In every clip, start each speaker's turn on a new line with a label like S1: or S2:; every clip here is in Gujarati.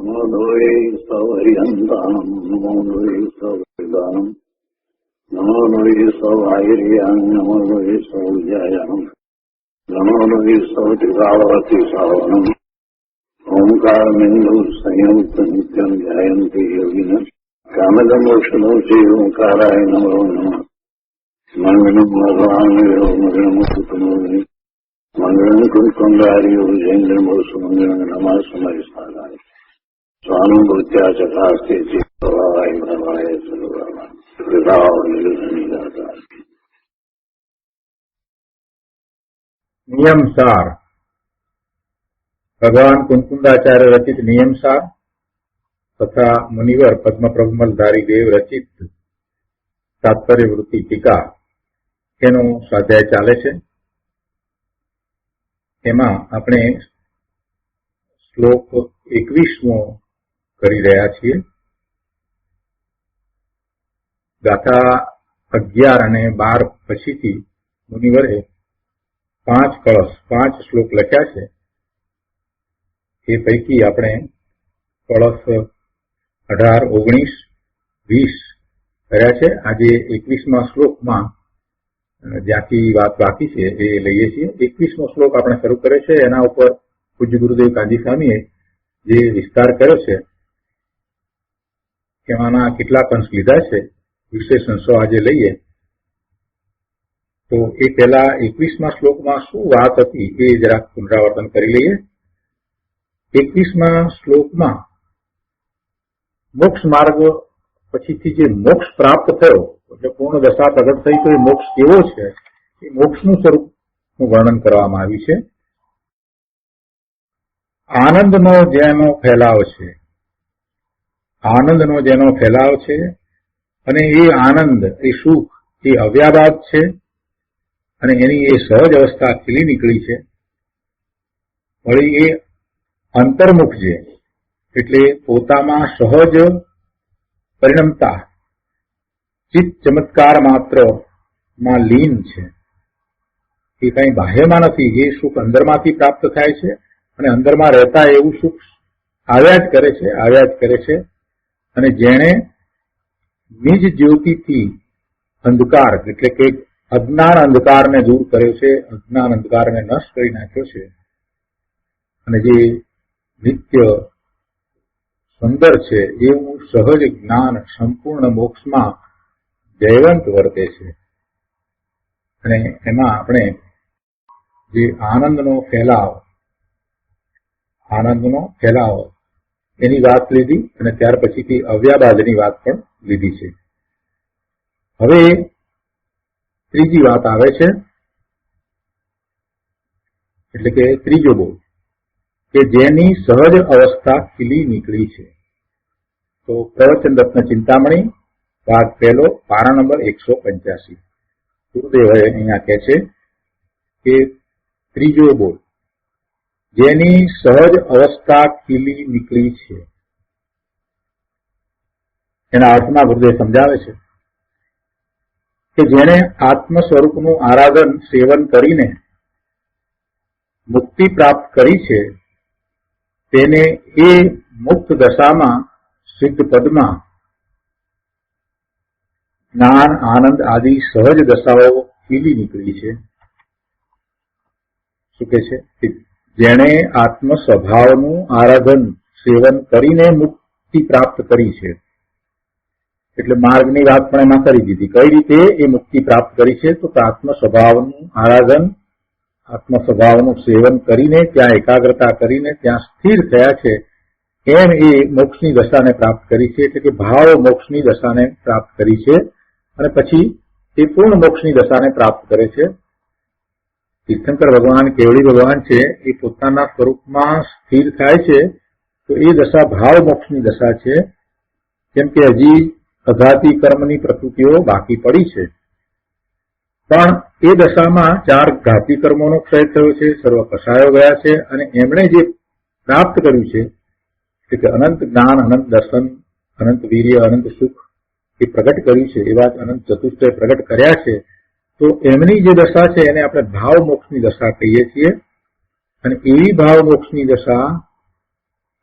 S1: નમો લોહે સૌહરિહંતાનમ નમો લોહે સૌદાનમ નમો લોહે સૌઆયર્યાન નમો લોહે સૌજાયાનમ નમો લોહે સૌત્રિકાવતી સાવનમ ઓમકારમિંદુ સંયુક્ત નિત્યમ ધ્યાયંતિ યોગિન કામદમોક્ષનો છે ઓંકારાય નમો નમઃ મંગળમ ભગવાન મંગળમ કુટુંબોની મંગળમ કુંડારીઓ જૈન્દ્રમો સુમંગળમ નમઃ સમય સાધાય સ્વાનુભૂત્યા ચકાસ્તે ચિત્તવાય ભવાય સર્વવા કૃપાઓ નિરસની દાતા.
S2: નિયમસાર ભગવાન કુંકુંદાચાર્ય રચિત નિયમસાર તથા મુનિવર પદ્મપ્રભમલધારી દેવ રચિત તાત્પર્ય વૃત્તિ ટીકા એનો સ્વાધ્યાય ચાલે છે. એમાં આપણે શ્લોક 21મો કરી રહ્યા છીએ. ગાથા 11 અને 12 પછીથી મુનિવરે 5 શ્લોક લખ્યા છે. એ પૈકી આપણે કળશ 18, 19, 20 કર્યા છે. આજે 21મા શ્લોકમાં જ્યાંથી વાત બાકી છે એ લઈએ છીએ. 21મો શ્લોક આપણે શરૂ કર્યો છે. એના ઉપર પૂજ્ય ગુરુદેવ કાજી સ્વામીએ જે વિસ્તાર કર્યો છે એમાંના કેટલાક અંશ લીધા છે. વિશેષ અંશો આજે લઈએ. તો એ પહેલા 21મા શ્લોકમાં શું વાત હતી એ જરાક પુનરાવર્તન કરી લઈએ. 21મા શ્લોકમાં મોક્ષ માર્ગ પછીથી જે મોક્ષ પ્રાપ્ત થયો એટલે પૂર્ણ દશા પ્રગટ થઈ તો એ મોક્ષ કેવો છે એ મોક્ષનું સ્વરૂપનું વર્ણન કરવામાં આવ્યું છે. આનંદનો જેનો ફેલાવ છે, આનંદનો જેનો ફેલાવ છે અને એ આનંદ, એ સુખ, એ અવ્યાબાદ છે અને એની એ સહજ અવસ્થા ખીલી નીકળી છે. વળી એ અંતર્મુખ છે એટલે પોતામાં સહજ પરિણમતા ચિત્ત ચમત્કાર માત્ર માં લીન છે. એ કઈ બાહ્યમાં નથી. એ સુખ અંદરમાંથી પ્રાપ્ત થાય છે અને અંદરમાં રહેતા એવું સુખ આવ્યા જ કરે છે. અને જેણે નિજ જ્યોતિથી અંધકાર એટલે કે અજ્ઞાન અંધકારને દૂર કર્યો છે, અજ્ઞાન અંધકારને નષ્ટ કરી નાખ્યો છે અને જે નિત્ય સુંદર છે એવું સહજ જ્ઞાન સંપૂર્ણ મોક્ષમાં જયવંત વર્તે છે. અને એમાં આપણે જે આનંદનો ફેલાવ એની વાત લીધી અને ત્યાર પછીથી અવ્યાબાદની વાત પણ લીધી છે. હવે ત્રીજી વાત આવે છે એટલે કે ત્રીજો બોલ કે જેની સહજ અવસ્થા ખીલી નીકળી છે. તો પ્રવચન રત્ન ચિંતામણી ભાગ 1 પારા નંબર 185 ગુરુદેવ અહીંયા કહે છે કે ત્રીજો બોલ જેની સહજ અવસ્થા ખીલી નીકળી છે એના અર્થમાં ગુરુદેવ સમજાવે છે કે જેણે આત્મ સ્વરૂપનું આરાધન સેવન કરીને મુક્તિ પ્રાપ્ત કરી છે તેને એ મુક્ત દશામાં સિદ્ધ પદમાં જ્ઞાન આનંદ આદિ સહજ દશાઓ ખીલી નીકળી છે. શું કે છે? જેણે આત્મ સ્વભાવનું આરાધન સેવન કરીને મુક્તિ પ્રાપ્ત કરી છે. એટલે માર્ગની વાત પણ એમાં કરી દીધી. કઈ રીતે એ મુક્તિ પ્રાપ્ત કરી છે? તો આત્મ સ્વભાવનું આરાધન, આત્મ સ્વભાવનું સેવન કરીને ત્યાં એકાગ્રતા કરીને ત્યાં સ્થિર થયા છે. એમ એ મોક્ષની દશાને પ્રાપ્ત કરી છે. એટલે કે ભાવ મોક્ષની દશાને પ્રાપ્ત કરી છે અને પછી એ પૂર્ણ મોક્ષની દશાને પ્રાપ્ત કરે છે. તીર્થંકર ભગવાન, કેવડી ભગવાન છે એ પોતાના સ્વરૂપમાં સ્થિર થાય છે તો એ દશા ભાવ મોક્ષની દશા છે. કેમ કે હજી અઘાતી કર્મની પ્રકૃતિઓ બાકી પડી છે. પણ એ દશામાં 4 ઘાતી કર્મોનો ક્ષય થયો છે, સર્વ કસાયો ગયા છે અને એમણે જે પ્રાપ્ત કર્યું છે એટલે કે અનંત જ્ઞાન, અનંત દર્શન, અનંત વીર્ય, અનંત સુખ એ પ્રગટ કર્યું છે. એવા જ અનંત ચતુષ્ટય પ્રગટ કર્યા છે. તો એમની જે દશા છે એને આપણે ભાવ મોક્ષની દશા કહીએ છીએ. અને એવી ભાવ મોક્ષની દશા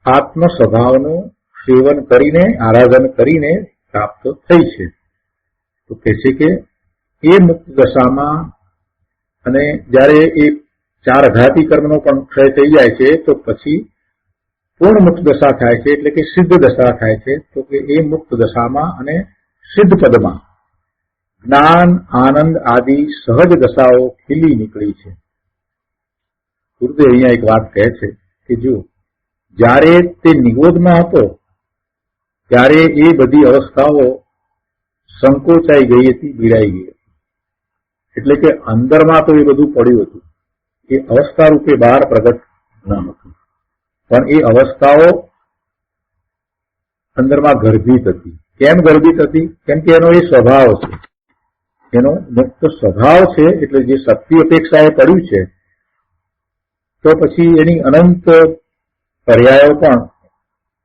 S2: આત્મ સ્વભાવનું સેવન કરીને, આરાધન કરીને પ્રાપ્ત થઈ છે. તો કહે છે કે એ મુક્ત દશામાં, અને જયારે એ 4 અઘાતી કર્મનો પણ ક્ષય થઈ જાય છે તો પછી પૂર્ણ મુક્ત દશા થાય છે, એટલે કે સિદ્ધ દશા થાય છે. તો કે એ મુક્ત દશામાં અને સિદ્ધ પદમાં જ્ઞાન, આનંદ આદિ સહજ દશાઓ ખીલી નીકળી છે. ગુરુદેવ અહીંયા એક વાત કહે છે કે જો જ્યારે તે નિગોદમાં હતો ત્યારે એ બધી અવસ્થાઓ સંકોચાઈ ગઈ હતી, બીડાઈ ગઈ હતી. એટલે કે અંદરમાં તો એ બધું પડ્યું હતું, એ અવસ્થા રૂપે બહાર પ્રગટ ન હતું, પણ એ અવસ્થાઓ અંદરમાં ગર્ભિત હતી. કેમ ગર્ભિત હતી? કેમ કે એનો એ સ્વભાવ છે, એનો મુક્ત સ્વભાવ છે. એટલે જે શક્તિ અપેક્ષા એ પડ્યું છે તો પછી એની અનંત પર્યાયો પણ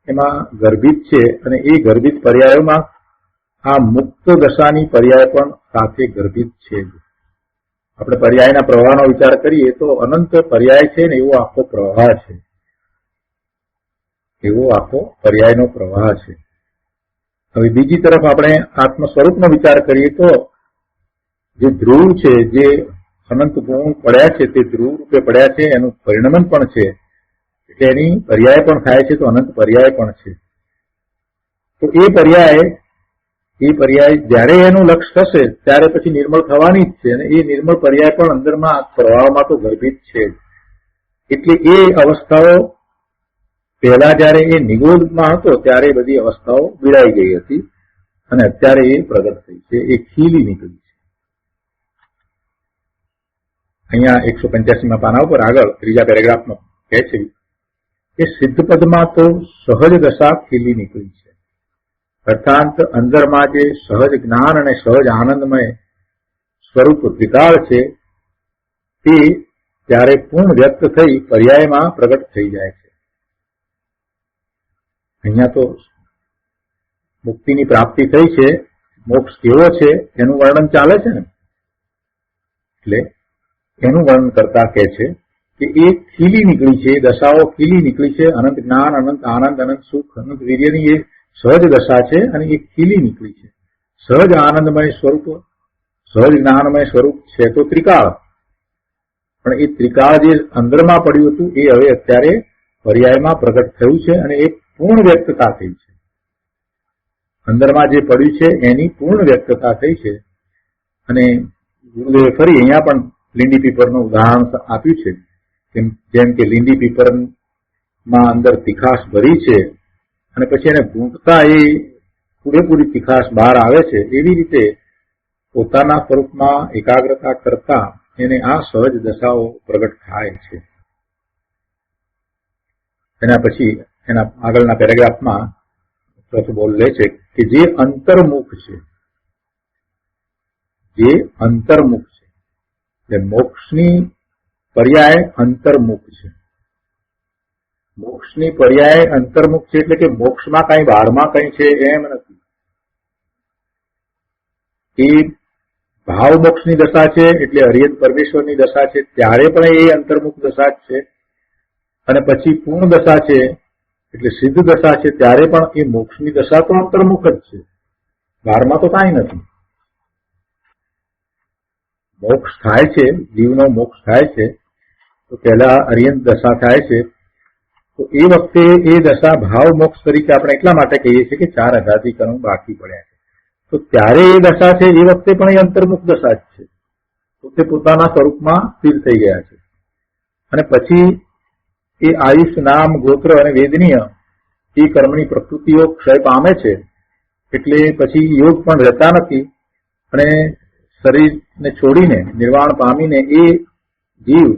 S2: એમાં ગર્ભિત છે, અને એ ગર્ભિત પર્યાયોમાં આ મુક્ત દશાની પર્યાય પણ સાથે ગર્ભિત છે. આપણે પર્યાયના પ્રવાહનો વિચાર કરીએ તો અનંત પર્યાય છે ને એવો આખો પ્રવાહ છે, એવો આખો પર્યાયનો પ્રવાહ છે. હવે બીજી તરફ આપણે આત્મ સ્વરૂપનો વિચાર કરીએ તો જે ધ્રુવ છે, જે અનંત ગુણ પડ્યા છે તે ધ્રુવ રૂપે પડ્યા છે, એનું પરિણમન પણ છે, એટલે એની પર્યાય પણ થાય છે, તો અનંત પર્યાય પણ છે. તો એ પર્યાય જ્યારે એનું લક્ષ્ય થશે ત્યારે પછી નિર્મળ થવાની જ છે, અને એ નિર્મળ પર્યાય પણ અંદરમાં પ્રવાહમાં તો ગર્ભિત છે. એટલે એ અવસ્થાઓ પહેલા જયારે એ નિગોદમાં હતો ત્યારે બધી અવસ્થાઓ બીડાઈ ગઈ હતી, અને અત્યારે એ પ્રગટ થઈ છે, એ ખીલી નીકળી છે. અહીંયા 185માં પાના ઉપર આગળ ત્રીજા પેરેગ્રાફમાં કહે છે કે સિદ્ધ પદમાં તો સહજ દશા ખીલી નીકળી છે. અર્થાત અંદરમાં જે સહજ જ્ઞાન અને સહજ આનંદમય સ્વરૂપ ત્રિકાળ છે તે ત્યારે પૂર્ણ વ્યક્ત થઈ પર્યાયમાં પ્રગટ થઈ જાય છે. અહીંયા તો મુક્તિની પ્રાપ્તિ થઈ છે, મોક્ષ કેવો છે એનું વર્ણન ચાલે છે ને, એટલે એનું વર્ણન કરતા કહે છે કે એ ખીલી નીકળી છે, દશાઓ ખીલી નીકળી છે. અનંત જ્ઞાન, અનંત આનંદ, અનંત સુખ, અનંત વીર્યની એ સહજ દશા છે, અને એ ખીલી નીકળી છે. સહજ આનંદમય સ્વરૂપ, સહજ જ્ઞાનમય સ્વરૂપ છે તો ત્રિકાળ, પણ એ ત્રિકાળ જે અંદરમાં પડ્યું હતું એ હવે અત્યારે પર્યાયમાં પ્રગટ થયું છે, અને એ પૂર્ણ વ્યક્તતા થઈ છે. અંદરમાં જે પડ્યું છે એની પૂર્ણ વ્યક્તતા થઈ છે. અને ગુરુદેવે ફરી અહીંયા પણ લીંડી પીપરનું ઉદાહરણ આપ્યું છે, જેમ કે લીંડી પીપરમાં અંદર તીખાશ ભરી છે અને પછી એને ભૂંકતા એ પૂરેપૂરી તીખાશ બહાર આવે છે, એવી રીતે પોતાના સ્વરૂપમાં એકાગ્રતા કરતા એને આ સહજ દશાઓ પ્રગટ થાય છે. એના પછી એના આગળના પેરેગ્રાફમાં બોલ લે છે કે જે અંતર્મુખ છે, જે અંતર્મુખ છે, એટલે મોક્ષની પર્યાય અંતર્મુખ છે. મોક્ષની પર્યાય અંતર્મુખ છે, એટલે કે મોક્ષમાં કઈ બહારમાં કઈ છે એમ નથી. એ ભાવ મોક્ષની દશા છે, એટલે હરિયત પરમેશ્વરની દશા છે, ત્યારે પણ એ અંતર્મુખ દશા જ છે. અને પછી પૂર્ણ દશા છે એટલે સિદ્ધ દશા છે, ત્યારે પણ એ મોક્ષની દશા તો અંતર્મુખ જ છે, બહારમાં તો કાંઈ નથી. મોક્ષ થાય છે, જીવનો મોક્ષ થાય છે તો પહેલા અરિયંત દશા થાય છે, તો એ વખતે એ દશા ભાવ મોક્ષ તરીકે આપણે એટલા માટે કહીએ છીએ કે 4 અઘાતીકરણ બાકી પડ્યા છે. તો ત્યારે એ દશા છે, એ વખતે પણ એ અંતર્મુખ દશા જ છે, તો તે પોતાના સ્વરૂપમાં સ્થિર થઈ ગયા છે. અને પછી એ આયુષ, નામ, ગોત્ર અને વેદનીય એ કર્મની પ્રકૃતિઓ ક્ષય પામે છે, એટલે પછી યોગ પણ રહેતા નથી, અને શરીરને છોડીને નિર્વાણ પામીને એ જીવ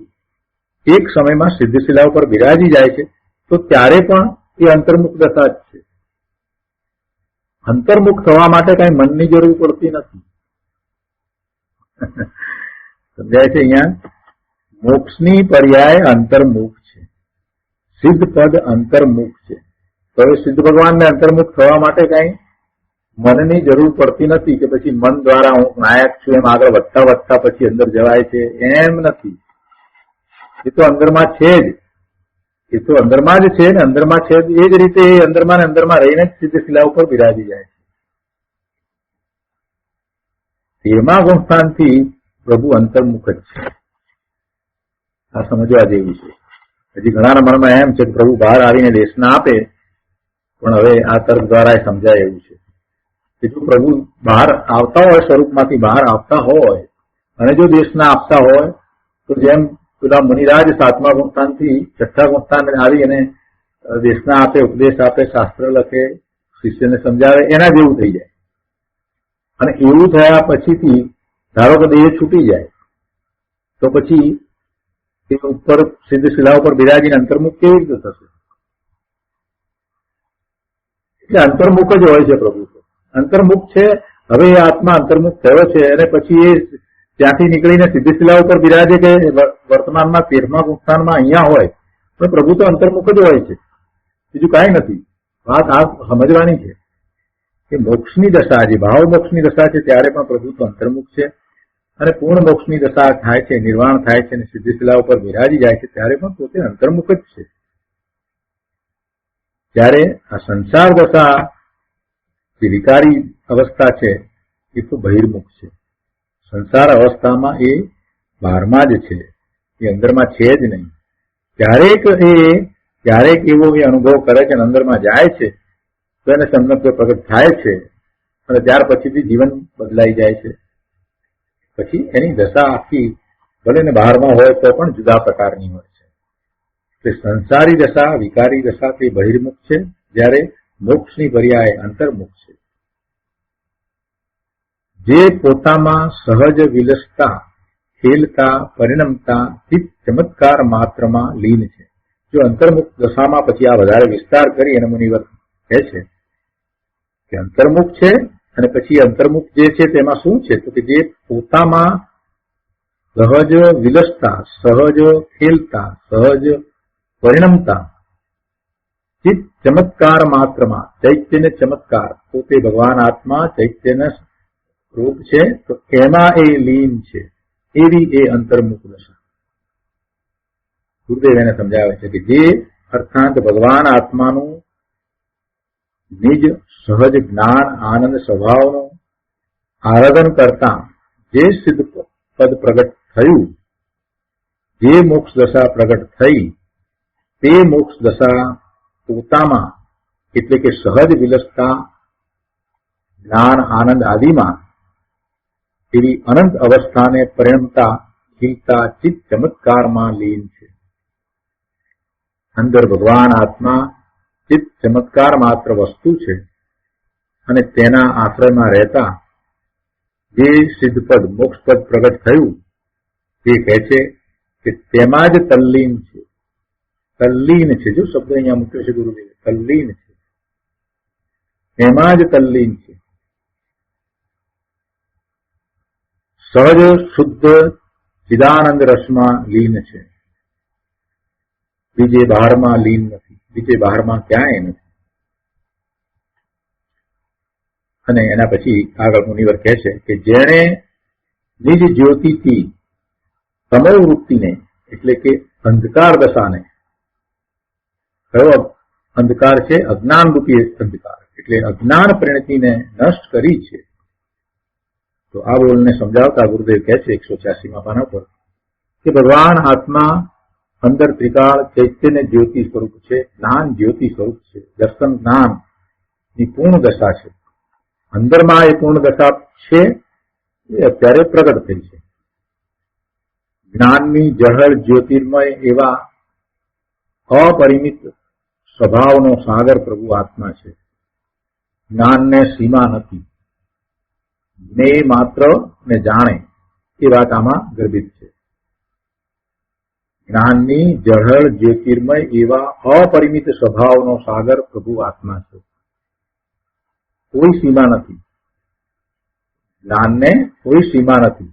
S2: એક સમયમાં સિદ્ધશિલા ઉપર બિરાજી જાય છે. તો ત્યારે પણ એ અંતર્મુખ દશા જ છે. અંતર્મુખ થવા માટે કઈ મનની જરૂર પડતી નથી. સમજાય છે? અહીંયા મોક્ષની પર્યાય અંતર્મુખ છે, સિદ્ધ પદ અંતર્મુખ છે. તો હવે સિદ્ધ ભગવાનને અંતર્મુખ થવા માટે કઈ મનની જરૂર પડતી નથી કે પછી મન દ્વારા હું નાયક છું એમ આગળ વધતા વધતા પછી અંદર જવાય છે, એમ નથી. એ તો અંદરમાં છે જ. એ તો અંદરમાં જ છે ને, અંદરમાં છે એ જ રીતે એ અંદરમાં ને અંદરમાં રહીને જ સિદ્ધ શિલા ઉપર બિરાજી જાય છે. 13મા ગુણસ્થાનથી પ્રભુ અંતર્મુખ જ છે. આ સમજવા જેવું છે. હજી ઘણાના મનમાં એમ છે કે પ્રભુ બહાર આવીને દેશના આપે, પણ હવે આ તર્ક દ્વારા સમજાય એવું છે કે જો પ્રભુ બહાર આવતા હોય, સ્વરૂપમાંથી બહાર આવતા હોય અને જો દેશના આપતા હોય તો જેમ પેલા મુનિરાજ 7મા ગુણસ્થાનથી 6ઠ્ઠા ગુણસ્થાન આવી અને દેશના આપે, ઉપદેશ આપે, શાસ્ત્ર લખે, શિષ્યને સમજાવે, એના જેવું થઈ જાય. અને એવું થયા પછીથી ધારો કે દેહ છૂટી જાય તો પછી એ ઉપર સિદ્ધ શિલા ઉપર બિરાજીને અંતર્મુખ કેવી રીતે થશે? એટલે અંતર્મુખ જ હોય છે પ્રભુ. અંતર્મુખ છે. હવે એ આત્મા અંતર્મુખ થયો છે અને પછી એ ત્યાંથી નીકળીને સિદ્ધ શિલા ઉપર બિરાજે કે વર્તમાનમાં 13મા ગુણસ્થાનમાં અહીંયા હોય, પણ પ્રભુ તો અંતર્મુખ જ હોય છે, બીજું કાંઈ નથી. વાત આ સમજવાની છે કે મોક્ષની દશા, જે ભાવ મોક્ષની દશા છે ત્યારે પણ પ્રભુ તો અંતર્મુખ છે, અને પૂર્ણ મોક્ષની દશા થાય છે, નિર્વાણ થાય છે અને સિદ્ધ શિલા ઉપર બિરાજી જાય છે ત્યારે પણ પોતે અંતર્મુખ જ છે. ત્યારે આ સંસાર દશા જે વિકારી અવસ્થા છે એ તો બહિર્મુખ છે. સંસાર અવસ્થામાં એ બહારમાં જ છે, એ અંદરમાં છે જ નહીં. ક્યારેક એવો એ અનુભવ કરે છે અને અંદરમાં જાય છે તો એને સમ્યક પ્રગટ થાય છે અને ત્યાર પછીથી જીવન બદલાઈ જાય છે. પછી એની દશા આખી ભલે ને બહારમાં હોય તો પણ જુદા પ્રકારની હોય છે. એટલે સંસારી દશા, વિકારી દશા તે બહિર્મુખ છે, જ્યારે મોક્ષની પર્યાય અંતર્મુખ છે. જે પોતામાં સહજ વિલસતા, ખેલતા, પરિણમતા, ચિત્ત ચમત્કાર માત્રમાં લીન છે. જો અંતર્મુખ દશામાં પછી આ વધારે વિસ્તાર કરી અને મુનિવર કહે છે કે અંતર્મુખ છે અને પછી અંતર્મુખ જે છે તેમાં શું છે તો કે જે પોતામાં સહજ વિલસતા, સહજ ખેલતા, સહજ પરિણમતા, ચિત્ત ચમત્કાર માત્રમાં, ચૈત્યને ચમત્કાર, પોતે ભગવાન આત્મા ચૈત્યના રૂપ છે તો એમાં એ લીન છે, એવી એ અંતર્મુખ દશા. ગુરુદેવ એને સમજાવે છે કે જે અર્થાંત ભગવાન આત્માનું નિજ સહજ જ્ઞાન આનંદ સ્વભાવનું આરાધન કરતા જે સિદ્ધ પદ પ્રગટ થયું, જે મોક્ષ દશા પ્રગટ થઈ, તે મોક્ષ દશા પોતામાં એટલે કે સહજ વિલસતા, જ્ઞાન આનંદ આદિમાં એવી અનંત અવસ્થાને પરિણમતા, ખીલતા ચિત્ત ચમત્કારમાં લીન છે. અંદર ભગવાન આત્મા ચિત્ત ચમત્કાર માત્ર વસ્તુ છે અને તેના આશ્રયમાં રહેતા જે સિદ્ધપદ મોક્ષપદ પ્રગટ થયું તે કહે છે કે તેમાં જ તલ્લીન છે. તલ્લીન છે, જો શબ્દ અહીંયા મૂક્યો છે ગુરુદેવે, તલ્લીન છે, એમાં જ તલ્લીન છે. સહજ શુદ્ધ ચિદાનંદ રસમાં લીન છે, બીજે બહારમાં લીન નથી, બીજે બહારમાં ક્યાંય નથી. અને એના પછી આગળ મુનિવર કહે છે કે જેણે નિજ જ્યોતિથી તમો વૃત્તિને એટલે કે અંધકાર દશાને, કયો અંધકાર છે? અજ્ઞાન રૂપી અંધકાર, એટલે અજ્ઞાન પરિણતિને નષ્ટ કરી છે. તો આ બોલને સમજાવતા ગુરુદેવ કહે છે 186મા પાના પર કે ભગવાન આત્મા અંદર ત્રિકાળ ચૈત્યને જ્યોતિ સ્વરૂપ છે, જ્ઞાન જ્યોતિ સ્વરૂપ છે, દર્શન જ્ઞાન ની પૂર્ણ દશા છે. અંદરમાં એ પૂર્ણ દશા છે એ અત્યારે પ્રગટ થઈ છે. જ્ઞાનની જહર જ્યોતિર્મય એવા અપરિમિત સ્વભાવનો સાગર પ્રભુ આત્મા છે. જ્ઞાનને સીમા નથી, ને માત્ર ને જાણે એ વાત આમાં ગર્ભિત છે. જ્ઞાનની જહર જ્યોતિર્મય એવા અપરિમિત સ્વભાવનો સાગર પ્રભુ આત્મા છે. કોઈ સીમા નથી, જ્ઞાનને કોઈ સીમા નથી,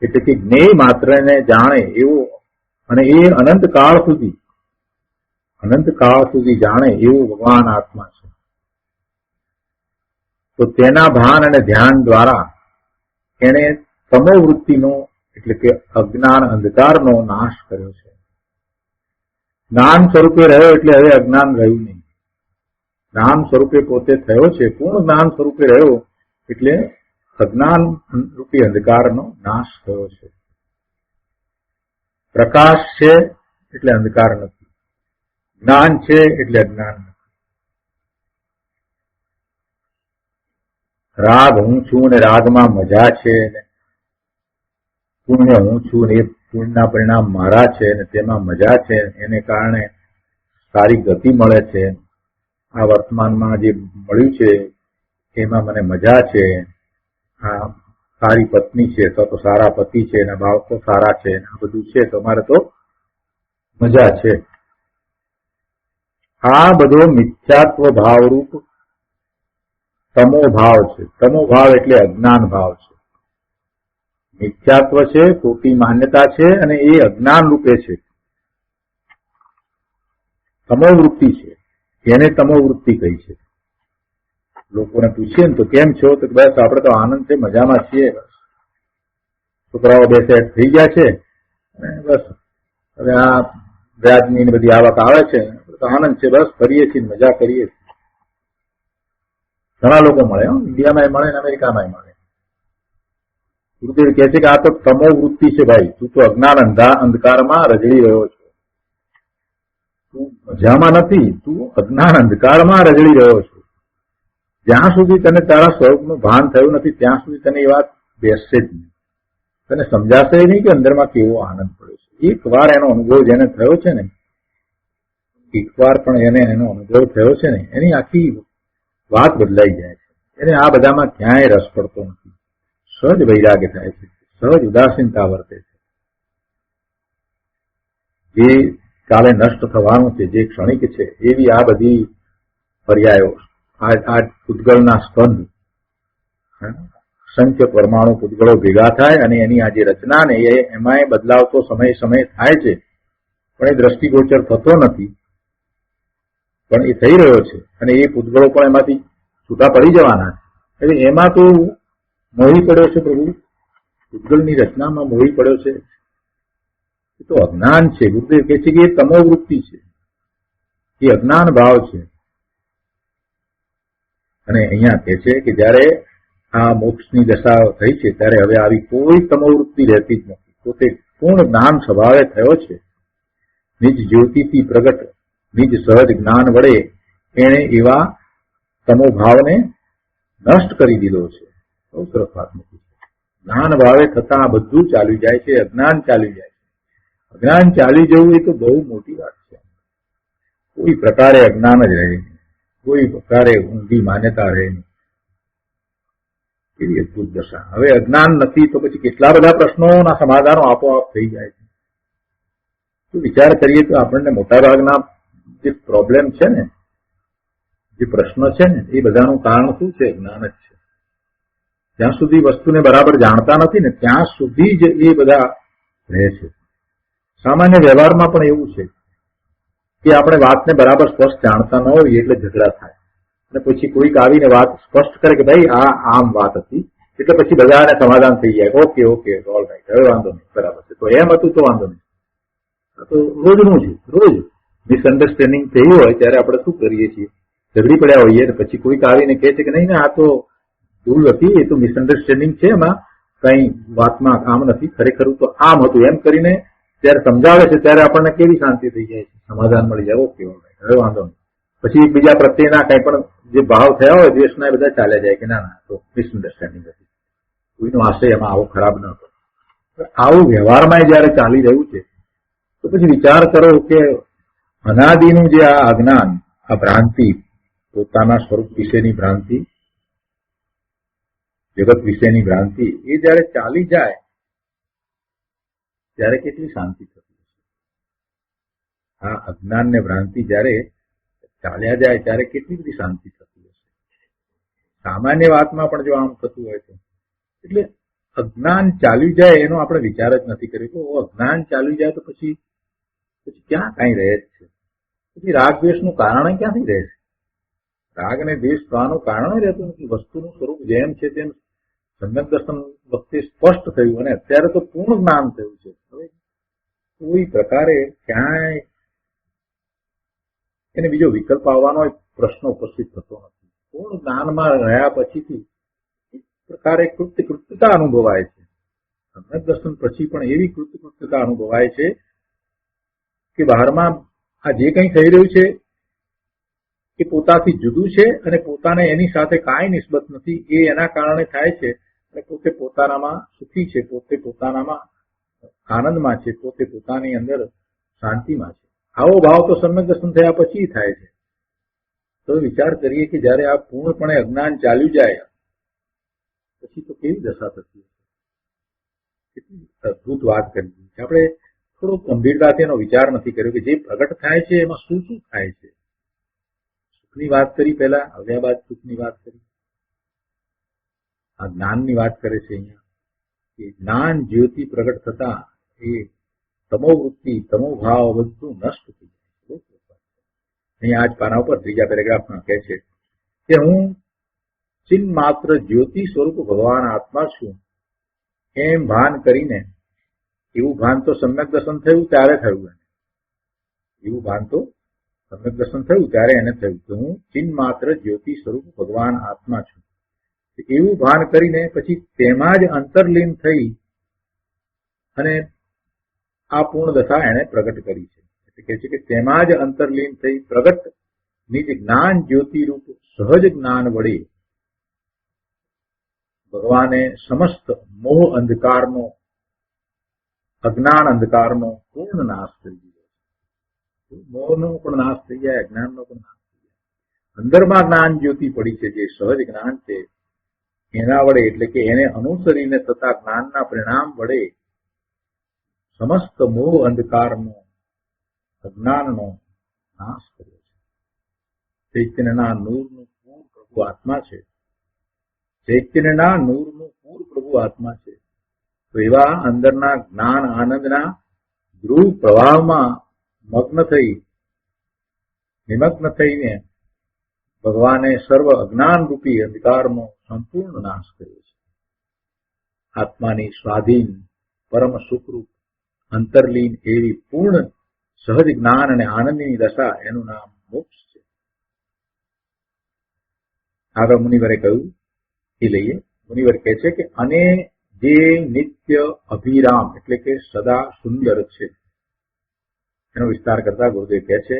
S2: એટલે કે જ્ઞેય માત્ર ને જાણે એવું, અને એ અનંત કાળ સુધી જાણે એવું ભગવાન આત્મા છે. તો તેના ભાન અને ધ્યાન દ્વારા એને તમોવૃત્તિનો એટલે કે અજ્ઞાન અંધકારનો નાશ કર્યો છે. જ્ઞાન સ્વરૂપે રહ્યો એટલે હવે અજ્ઞાન રહ્યું નહીં. જ્ઞાન સ્વરૂપે પોતે થયો છે, પૂર્ણ જ્ઞાન સ્વરૂપે રહ્યો એટલે અજ્ઞાન રૂપી અંધકારનો નાશ થયો છે. પ્રકાશ છે એટલે અંધકાર નથી, જ્ઞાન છે એટલે અજ્ઞાન નથી. રાગ હું છું ને રાગમાં મજા છે, ને પુણ્ય હું છું ને એ પુણ્યના પરિણામ મારા છે ને તેમાં મજા છે, એને કારણે સારી ગતિ મળે છે. આ વર્તમાનમાં જે મળ્યું છે એમાં મને મજા છે. આ સારી પત્ની છે તો સારા પતિ છે, એના બાળકો સારા છે, આ બધું છે તો મારે તો મજા છે. આ બધો મિથ્યાત્વ ભાવરૂપ તમો ભાવ છે. તમો ભાવ એટલે અજ્ઞાન ભાવ છે. મિથ્યાત્વ છે, ખોટી માન્યતા છે, અને એ અજ્ઞાન રૂપે છે. તમોવૃત્તિ છે, એને તમોવૃત્તિ કહી છે. લોકોને પૂછીએ ને તો કેમ છો, તો બસ આપણે તો આનંદ છે, મજામાં છીએ, બસ છોકરાઓ બે સેટ થઈ ગયા છે અને બસ હવે આ વ્યાજની ને બધી આવક આવે છે તો આનંદ છે, બસ ફરીએ છીએ, મજા કરીએ છીએ. ઘણા લોકો મળે, ઇન્ડિયામાં મળે ને અમેરિકામાં મળે. ગુરુદેવ કહે છે કે આ તો તમોવૃત્તિ છે ભાઈ, તું તો અજ્ઞાન અંધકારમાં રજળી રહ્યો છો. તું મજામાં નથી, તું અજ્ઞાન અંધકારમાં રજળી રહ્યો છો. જ્યાં સુધી તને તારા સ્વરૂપનું ભાન થયું નથી ત્યાં સુધી તને એ વાત બેસશે જ નહીં. તને સમજાશે નહીં કે અંદરમાં કેવો આનંદ પડ્યો છે. એક વાર એનો અનુભવ જેને થયો છે ને, એક વાર પણ એને એનો અનુભવ થયો છે ને, એની આખી વાત બદલાઈ જાય છે. એને આ બધામાં ક્યાંય રસ પડતો નથી. સહજ વૈરાગ્ય થાય છે, સહજ ઉદાસીનતા વર્તે છે. જે કાલે નષ્ટ થવાનું છે, જે ક્ષણિક છે, એવી આ બધી પર્યાયો, આ પૂતગળના સ્કંદ, સંખ્ય પરમાણુ પૂતગળો ભેગા થાય અને એની આ જે રચના ને એમાંય બદલાવ તો સમય સમય થાય છે, પણ એ દ્રષ્ટિગોચર થતો નથી, પણ એ થઈ રહ્યો છે. અને એ પૂતગળો પણ એમાંથી છૂટા પડી જવાના છે. એટલે એમાં તો મોહી પડ્યો છે પ્રભુ, પૂતગળની રચનામાં મોહી પડ્યો છે. એ તો અજ્ઞાન છે. ગુરુદેવ કહે છે કે એ તમોવૃત્તિ છે, એ અજ્ઞાન ભાવ છે. અને અહીંયા કહે છે કે જયારે આ મોક્ષની દશા થઈ છે ત્યારે હવે આવી કોઈ તમોવૃત્તિ રહેતી જ નથી. પોતે પૂર્ણ જ્ઞાન સ્વભાવે થયો છે. નિજ જ્યોતિથી પ્રગટ નિજ સહજ જ્ઞાન વડે એણે એવા તમોભાવને નષ્ટ કરી દીધો છે. બહુ સરસ વાત મૂકી છે. જ્ઞાન ભાવે થતા આ બધું ચાલી જાય છે, અજ્ઞાન ચાલી જાય છે. અજ્ઞાન ચાલી જવું એ તો બહુ મોટી વાત છે. કોઈ પ્રકારે અજ્ઞાન જ રહે નહીં, કોઈ પ્રકારે ઊંધી માન્યતા રહે નહીં. એવી અદભુત દશા. હવે અજ્ઞાન નથી તો પછી કેટલા બધા પ્રશ્નોના સમાધાનો આપોઆપ થઈ જાય છે. તો વિચાર કરીએ તો આપણને મોટાભાગના જે પ્રોબ્લેમ છે ને, જે પ્રશ્ન છે ને, એ બધાનું કારણ શું છે? જ્ઞાન જ છે. જ્યાં સુધી વસ્તુને બરાબર જાણતા નથી ને ત્યાં સુધી જ એ બધા રહે છે. સામાન્ય વ્યવહારમાં પણ એવું છે કે આપણે વાતને બરાબર સ્પષ્ટ જાણતા ન હોઈએ એટલે ઝઘડા થાય, અને પછી કોઈક આવીને વાત સ્પષ્ટ કરે કે ભાઈ આ આમ વાત હતી, એટલે પછી બધાને સમાધાન થઈ જાય. ઓકે ઓકે ઓલ રાઈટ, હવે વાંધો નહીં, બરાબર છે, તો એમ હતું તો વાંધો નહીં. તો રોજનું છે, રોજ મિસઅન્ડરસ્ટેન્ડિંગ થઈ હોય ત્યારે આપણે શું કરીએ છીએ? ઝઘડી પડ્યા હોઈએ ને પછી કોઈક આવીને કહે છે કે નહીં આ તો ભૂલ હતી, એ તો મિસઅન્ડરસ્ટેન્ડિંગ છે, એમાં કઈ વાતમાં આમ નથી, ખરેખર તો આમ હતું, એમ કરીને જયારે સમજાવે છે ત્યારે આપણને કેવી શાંતિ થઈ જાય છે, સમાધાન મળી જાય. ઓકે ઓલ રાઈટ, હવે વાંધો નહીં. પછી એકબીજા પ્રત્યેના કઈ પણ જે ભાવ થયા હોય દેશના, એ બધા ચાલ્યા જાય કે ના ના તો મિસઅન્ડરસ્ટેન્ડિંગ હતી, કોઈનો આશય એમાં આવો ખરાબ ન હતો. આવું વ્યવહારમાં જયારે ચાલી રહ્યું છે તો પછી વિચાર કરો કે અનાદિનું જે આ અજ્ઞાન, આ ભ્રાંતિ, પોતાના સ્વરૂપ વિશેની ભ્રાંતિ, જગત વિશેની ભ્રાંતિ, એ જયારે ચાલી જાય ત્યારે કેટલી શાંતિ થતી હશે. આ અજ્ઞાન ને ભ્રાંતિ જયારે ચાલ્યા જાય ત્યારે કેટલી બધી શાંતિ થતી હશે. સામાન્ય વાતમાં પણ જો આમ થતું હોય તો, એટલે અજ્ઞાન ચાલી જાય એનો આપણે વિચાર જ નથી કર્યો. તો અજ્ઞાન ચાલી જાય તો પછી ક્યાં કઈ રહે જ છે? પછી રાગ દ્વેષનું કારણ ક્યાંથી રહે છે? રાગ અને દ્વેષ થવાનું કારણ રહેતું નથી. વસ્તુનું સ્વરૂપ જેમ છે તેમ સમ્યક દર્શન વખતે સ્પષ્ટ થયું, અને અત્યારે તો પૂર્ણ જ્ઞાન થયું છે. હવે કોઈ પ્રકારે ક્યાંય એને બીજો વિકલ્પ આવવાનો પ્રશ્ન ઉપસ્થિત થતો નથી. પૂર્ણ જ્ઞાનમાં રહ્યા પછીથી એક પ્રકારે કૃત્યતા અનુભવાય છે. સમ્યક દર્શન પછી પણ એવી કૃત્યતા અનુભવાય છે કે બહારમાં આ જે કંઈ થઈ રહ્યું છે એ પોતાથી જુદું છે અને પોતાને એની સાથે કાંઈ નિસ્બત નથી. એ એના કારણે થાય છે અને પોતે પોતાનામાં સુખી છે, પોતે પોતાનામાં આનંદમાં છે, પોતે પોતાની અંદર શાંતિમાં છે. આવો ભાવ તો સમ્યક દર્શન થયા પછી થાય છે. તો વિચાર કરીએ કે જયારે આ પૂર્ણપણે અજ્ઞાન ચાલ્યું જાય પછી તો કેવી દશા થતી હશે. કેટલી અદભુત વાત કરી છે. આપણે થોડો ગંભીરતાથી એનો વિચાર નથી કર્યો કે જે પ્રગટ થાય છે એમાં શું શું થાય છે. સુખની વાત કરી પહેલા, આવ્યા બાદ સુખની વાત કરી. આ જ્ઞાનની વાત કરે છે અહીંયા કે જ્ઞાન જ્યોતિ પ્રગટ થતા એ તમોવૃત્તિ, તમોભાવ બધું નષ્ટ થઈ જાય. અહીંયા આજ પાના ઉપર ત્રીજા પેરેગ્રાફમાં કહે છે કે હું ચિન્હ માત્ર જ્યોતિ સ્વરૂપ ભગવાન આત્મા છું એમ ભાન કરીને, એવું ભાન તો સમ્યક દર્શન થયું ત્યારે થયું એને. એવું ભાન તો સમ્યક દર્શન થયું ત્યારે એને થયું કે હું ચિન્હ માત્ર જ્યોતિ સ્વરૂપ ભગવાન આત્મા છું. એવું ભાન કરીને પછી તેમાં જ અંતરલીન થઈ અને આ પૂર્ણ દશા એને પ્રગટ કરી છે. એટલે કહે છે કે તેમાં જ અંતરલીન થઈ પ્રગટ નિજ જ્ઞાન જ્યોતિ રૂપ સહજ જ્ઞાન વડે ભગવાને સમસ્ત મોહ અંધકારનો, અજ્ઞાન અંધકારનો પૂર્ણ નાશ કરી દીધો. મોહનો પણ નાશ થઈ જાય, અજ્ઞાનનો પણ નાશ થઈ જાય. અંદરમાં જ્ઞાન જ્યોતિ પડી છે, જે સહજ જ્ઞાન છે એના વડે, એટલે કે એને અનુસરીને થતા જ્ઞાનના પરિણામ વડે સમસ્ત મોહ અંધકારનો, અજ્ઞાનનો નાશ કર્યો છે. ચૈતન્યના નૂરનું પૂર પ્રભુ આત્મા છે. ચૈતન્યના નૂરનું પૂર પ્રભુ આત્મા છે. તો એવા અંદરના જ્ઞાન આનંદના ધ્રુવ પ્રવાહમાં નિમગ્ન થઈને ભગવાને સર્વ અજ્ઞાન રૂપી અંધકારનો સંપૂર્ણ નાશ કર્યો છે. આત્માની સ્વાધીન પરમ સુખરૂપ અંતરલીન એવી પૂર્ણ સહજ જ્ઞાન અને આનંદની દશા, એનું નામ મોક્ષ છે. આગળ મુનિવરે કહ્યું એ લઈએ. મુનિવર કહે છે કે અને જે નિત્ય અભિરામ એટલે કે સદા સુંદર છે, એનો વિસ્તાર કરતા ગુરુદેવ કહે છે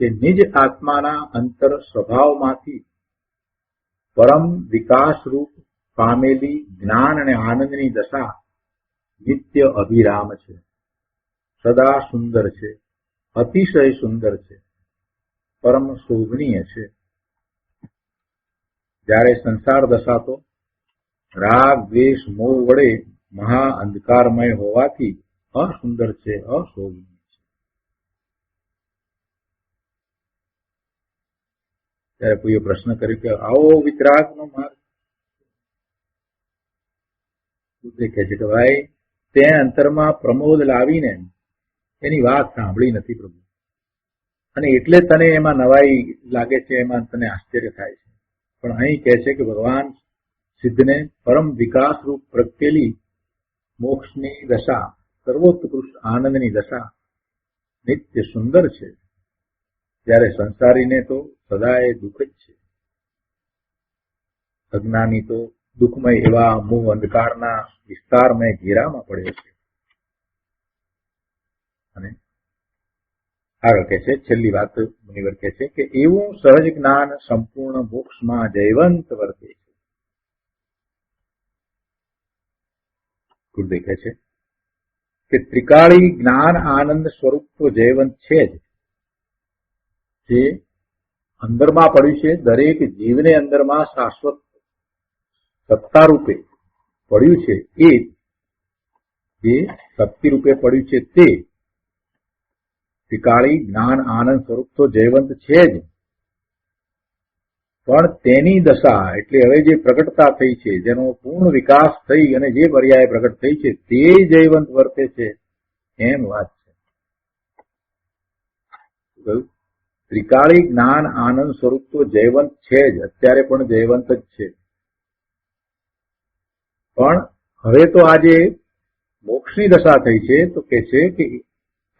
S2: કે નિજ આત્માના અંતર સ્વભાવમાંથી પરમ વિકાસ રૂપ પામેલી જ્ઞાન અને આનંદની દશા નિત્ય અભિરામ છે, સદા સુંદર છે, અતિશય સુંદર છે, પરમ શોભનીય છે. જ્યારે સંસાર દશા તો રાગ દ્વેષ મોહ વડે મહા અંધકારમય હોવાથી અસુંદર છે, અશોભનીય છે. ત્યારે કોઈએ પ્રશ્ન કર્યો કે આવો વિતરાગનો માર્ગ. કહે છે કે ભાઈ તે અંતરમાં પ્રમોદ લાવીને એની વાત સાંભળી નથી પ્રભુ, અને એટલે તને એમાં નવાઈ લાગે છે, એમાં તને આશ્ચર્ય થાય છે. પણ અહીં કહે છે કે ભગવાન સિદ્ધને પરમ વિકાસ રૂપ પ્રગટેલી મોક્ષની દશા, સર્વોત્કૃષ્ટ આનંદની દશા નિત્ય સુંદર છે. જ્યારે સંસારીને તો સદાય દુઃખ જ છે. અજ્ઞાની તો દુઃખમય એવા મોહ અંધકારના વિસ્તારમય ઘેરામાં પડ્યો છે. અને આગળ કહે છે, છેલ્લી વાત મુનિવર કહે છે કે એવું સહજ જ્ઞાન સંપૂર્ણ મોક્ષમાં જયવંત વર્તે છે. ગુરુદેવ કહે છે કે ત્રિકાળી જ્ઞાન આનંદ સ્વરૂપ તો જયવંત છે જ. જે અંદરમાં પડ્યું છે, દરેક જીવને અંદરમાં શાશ્વત સત્તા રૂપે પડ્યું છે, એ જે શક્તિ રૂપે પડ્યું છે તે ત્રિકાળી જ્ઞાન આનંદ સ્વરૂપ તો જયવંત છે જ. પણ તેની દશા એટલે હવે જે પ્રગટતા થઈ છે, જેનો પૂર્ણ વિકાસ થઈ અને જે પર્યાય પ્રગટ થઈ છે તે જયવંત વર્તે છે, એમ વાત છે. ત્રિકાળી જ્ઞાન આનંદ સ્વરૂપ તો જયવંત છે જ, અત્યારે પણ જયવંત જ છે. પણ હવે તો આજે મોક્ષની દશા થઈ છે, તો કે છે કે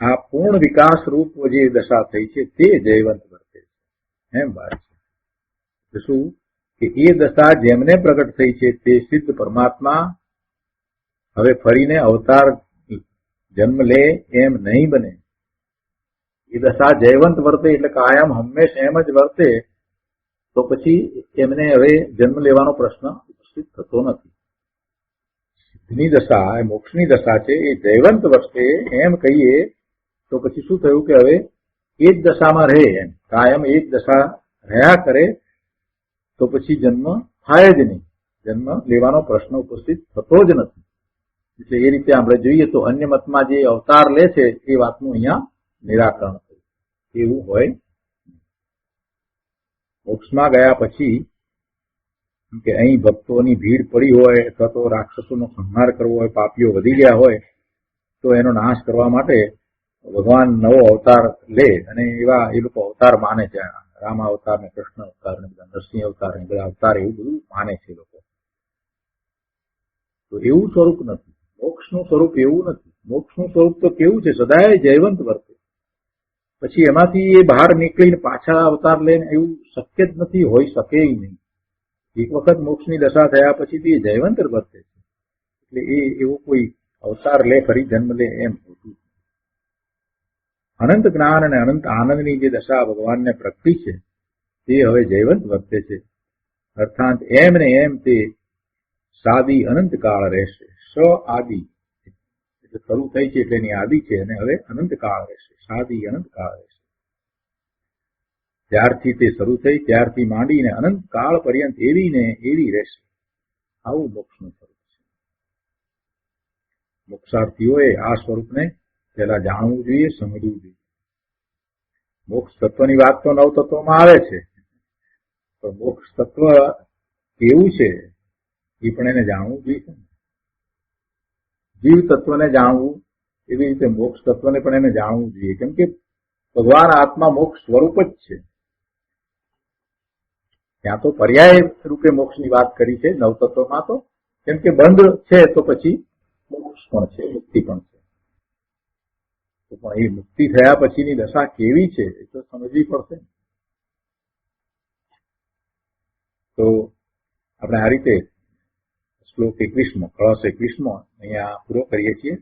S2: આ પૂર્ણ વિકાસ રૂપ જે દશા થઈ છે તે જયવંત વર્તે છે એમ વાત છે. શું કે એ દશા જેમને પ્રગટ થઈ છે તે સિદ્ધ પરમાત્મા હવે ફરીને અવતાર જન્મ લે એમ નહીં બને. એ દશા જયવંત વર્તે એટલે કાયમ હંમેશ એમ જ વર્તે તો પછી એમને હવે જન્મ લેવાનો પ્રશ્ન ઉપસ્થિત થતો નથી. સિદ્ધની દશા એ મોક્ષની દશા છે એ જયવંત વર્તે એમ કહીએ તો પછી શું થયું કે હવે એ જ દશામાં રહે એમ કાયમ એ જ દશા રહ્યા કરે તો પછી જન્મ થાય જ નહીં, જન્મ લેવાનો પ્રશ્ન ઉપસ્થિત થતો જ નથી. એટલે એ રીતે આપણે જોઈએ તો અન્ય મતમાં જે અવતાર લે છે એ વાતનું અહીંયા નિરાકરણ થયું. એવું હોય મોક્ષમાં ગયા પછી કે અહીં ભક્તોની ભીડ પડી હોય અથવા તો રાક્ષસોનો સંહાર કરવો હોય, પાપીઓ વધી ગયા હોય તો એનો નાશ કરવા માટે ભગવાન નવો અવતાર લે અને એવા એ લોકો અવતાર માને છે. રામ અવતાર ને કૃષ્ણ અવતાર ને બધા નરસિંહ અવતાર ને બધા અવતાર એવું બધું માને છે લોકો. તો એવું સ્વરૂપ નથી, મોક્ષનું સ્વરૂપ એવું નથી. મોક્ષનું સ્વરૂપ તો કેવું છે, સદાય જયવંત વર્તે. પછી એમાંથી એ બહાર નીકળીને પાછા અવતાર લઈને એવું શક્ય જ નથી, હોઈ શકે નહીં. એક વખત મોક્ષની દશા થયા પછી તે જયવંત વર્તે છે. એટલે એ એવો કોઈ અવતાર લે ફરી જન્મ લે એમ હોતું. અનંત જ્ઞાન અને અનંત આનંદની જે દશા ભગવાનને પ્રગટી છે તે હવે જયવંત વર્તે છે. અર્થાત એમ ને એમ તે સાદી અનંત કાળ રહેશે. સ આદિ એટલે શરૂ થઈ છે એટલે એની આદિ છે અને હવે અનંત કાળ રહેશે, સાદી અનંત કાળ રહેશે. ત્યારથી તે શરૂ થઈ ત્યારથી માંડીને અનંત કાળ પર્યંત એવી ને એવી રહેશે. આવું મોક્ષનું સ્વરૂપ છે. મોક્ષાર્થીઓએ આ સ્વરૂપને પહેલા જાણવું જોઈએ, સમજવું જોઈએ. મોક્ષ તત્વની વાત તો નવ તત્વમાં આવે છે, પણ મોક્ષ તત્વ કેવું છે એ પણ એને જાણવું જોઈએ. જીવ તત્વને જાણવું એવી રીતે મોક્ષ તત્વને પણ એને જાણવું જોઈએ. કેમ કે ભગવાન આત્મા મોક્ષ સ્વરૂપ જ છે. ત્યાં તો પર્યાય રૂપે મોક્ષની વાત કરી છે નવ તત્વમાં તો, કેમ કે બંધ છે તો પછી મોક્ષ પણ છે, મુક્તિ પણ છે. પણ એ મુક્તિ થયા પછીની દશા કેવી છે એ તો સમજવી પડશે. તો આપણે આ રીતે શ્લોક 21મો કળશ 21મો અહીંયા પૂરો કરીએ છીએ.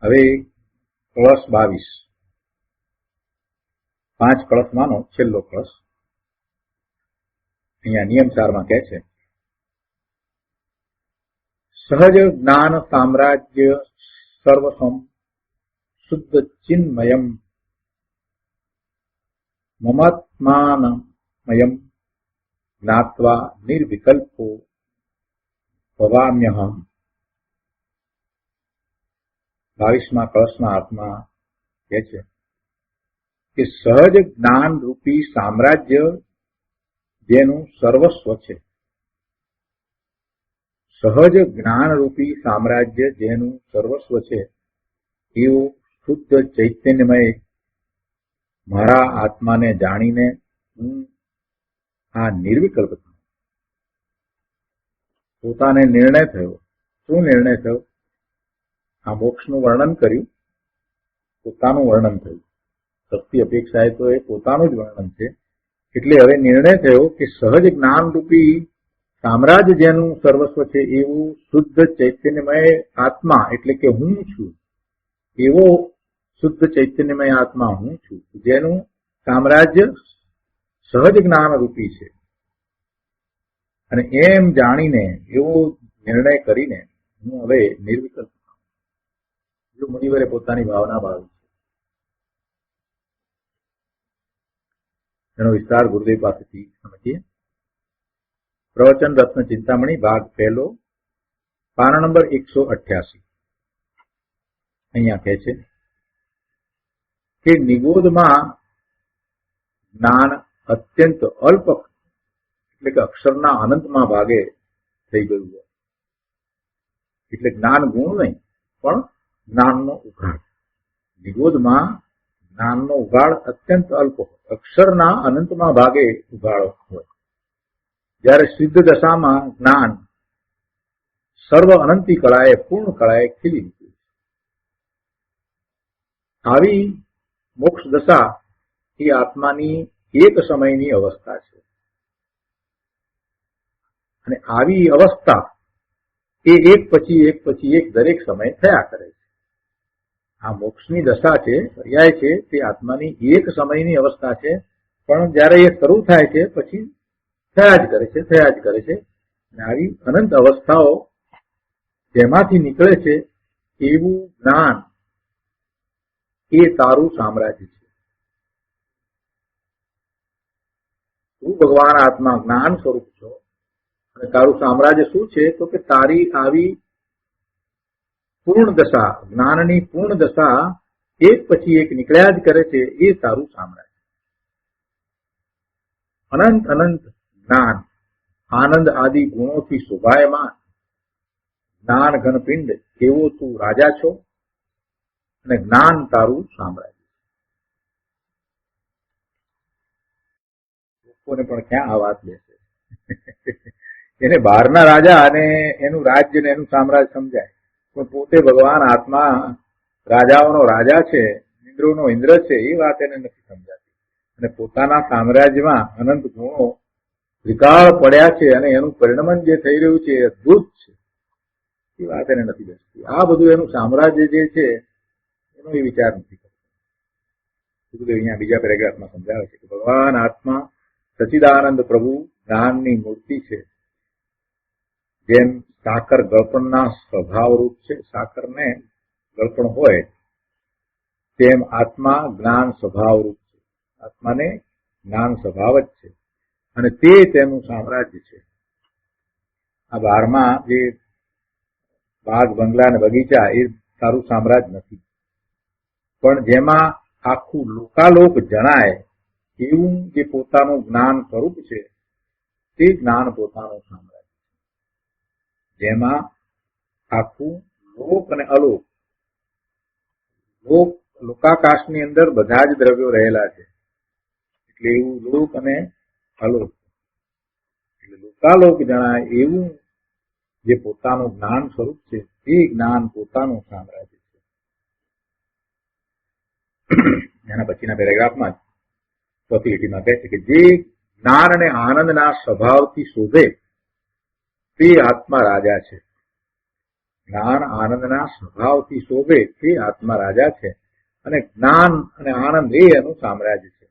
S2: હવે કળશ 22 5 કળશમાંનો છેલ્લો કળશ અહીંયા નિયમ 4માં કહે છે, સહજ જ્ઞાન સામ્રાજ્ય સર્વસમ શુદ્ધ ચિન્મયમ મમાત્માનમયમ જ્ઞાત્વા નિર્વિકલ્પો ભવામ્યહમ. 22મા કળશના અર્થમાં કહે છે કે સહજ જ્ઞાન રૂપી સામ્રાજ્ય જેનું સર્વસ્વ છે, સહજ જ્ઞાન રૂપી સામ્રાજ્ય જેનું સર્વસ્વ છે એવું શુદ્ધ ચૈતન્યમય મારા આત્માને જાણીને હું આ નિર્વિકલ્પ છું. પોતાને નિર્ણય થયો. શું નિર્ણય થયો? આ મોક્ષનું વર્ણન કર્યું, પોતાનું વર્ણન થયું. શક્તિ અપેક્ષાએ તો એ પોતાનું જ વર્ણન છે. એટલે હવે નિર્ણય થયો કે સહજ જ્ઞાન રૂપી સામ્રાજ્ય જેનું સર્વસ્વ છે એવું શુદ્ધ ચૈતન્યમય આત્મા એટલે કે હું છું, એવો શુદ્ધ ચૈતન્યમય આત્મા હું છું જેનું સામ્રાજ્ય સહજ જ્ઞાન રૂપી છે. અને એમ જાણીને એવો નિર્ણય કરીને હું હવે નિર્વિકલ્પ છું. મુનિવરે પોતાની ભાવના બાવી છે. એનો વિસ્તાર ગુરુદેવ પાસેથી સમજીએ. પ્રવચન રત્ન ચિંતામણી ભાગ 1 પાના નંબર 188. અહીંયા કહે છે કે નિગોદમાં જ્ઞાન અત્યંત અલ્પ એટલે કે અક્ષરના અનંતમાં ભાગે થઈ ગયું હોય. એટલે જ્ઞાન ગુણ નહીં પણ જ્ઞાનનો ઉઘાડ. નિગોદમાં જ્ઞાનનો ઉઘાડ અત્યંત અલ્પ હોય, અક્ષરના અનંતમાં ભાગે ઉઘાડ હોય. જ્યારે સિદ્ધ દશામાં જ્ઞાન સર્વ અનંતી કળાએ પૂર્ણ કળાએ ખીલી નીકળ્યું. આવી મોક્ષ દશા એ આત્માની એક સમયની અવસ્થા છે, અને આવી અવસ્થા એ એક પછી એક દરેક સમય થયા કરે છે. આ મોક્ષની દશા છે, પર્યાય છે, તે આત્માની એક સમયની અવસ્થા છે, પણ જયારે એ શરૂ થાય છે પછી થયા જ કરે છે. અને આવી અનંત અવસ્થાઓ જેમાંથી નીકળે છે એવું જ્ઞાન એ તારું સામ્રાજ્ય છે. તું ભગવાન આત્મા જ્ઞાન સ્વરૂપ છો, અને તારું સામ્રાજ્ય શું છે? તો કે તારી આવી પૂર્ણ દશા, જ્ઞાનની પૂર્ણ દશા એક પછી એક નીકળ્યા જ કરે છે, એ તારું સામ્રાજ્ય. અનંત અનંત જ્ઞાન, આનંદ આદિ ગુણોથી શોભાયમાન જ્ઞાન ઘનપિંડ એવો તું રાજા છો, અને જ્ઞાન તારું સામ્રાજ્ય. લોકોને પણ ક્યાં આ વાત બેસે? એને બહારના રાજા અને એનું રાજ્ય ને એનું સામ્રાજ્ય સમજાય, પણ પોતે ભગવાન આત્મા રાજાઓનો રાજા છે, ઇન્દ્રોનો ઇન્દ્ર છે, એ વાત એને નથી સમજાતી. અને પોતાના સામ્રાજ્યમાં અનંત ગુણો વિકાળ પડ્યા છે, અને એનું પરિણમન જે થઈ રહ્યું છે એ અદભુત છે, એ વાત એને નથી બેસતી. આ બધું એનું સામ્રાજ્ય જે છે એનો એ વિચાર નથી કરતો. બધું અહીંયા બીજા પેરેગ્રાફમાં સમજાવે છે કે ભગવાન આત્મા સચિદાનંદ પ્રભુ જ્ઞાનની મૂર્તિ છે. જેમ સાકર ગળપણના સ્વભાવરૂપ છે, સાકરને ગળપણ હોય, તેમ આત્મા જ્ઞાન સ્વભાવરૂપ છે. આત્માને જ્ઞાન સ્વભાવ જ છે, અને તે તેનું સામ્રાજ્ય છે. આ બહારમાં જે બાગ બંગલા અને બગીચા એ તારું સામ્રાજ્ય નથી, પણ જેમાં આખું લોકાલોક જણાય એવું જે પોતાનું જ્ઞાન સ્વરૂપ છે, તે જ્ઞાન પોતાનું સામ્રાજ્ય. જેમાં આખું લોક અને અલોક, લોકાકાશની અંદર બધા જ દ્રવ્યો રહેલા છે, એટલે એવું લોક અને અલોક, એટલે લોકાલોક જણાય એવું જે પોતાનું જ્ઞાન સ્વરૂપ છે, તે જ્ઞાન પોતાનું સામ્રાજ્ય છે. એના પછીના પેરેગ્રાફમાં ચોથી લીટીમાં કહે છે કે જે જ્ઞાન અને આનંદના સ્વભાવથી શોભે તે આત્મા રાજા છે. જ્ઞાન આનંદના સ્વભાવથી શોભે તે આત્મા રાજા છે, અને જ્ઞાન અને આનંદ એ એનું સામ્રાજ્ય છે.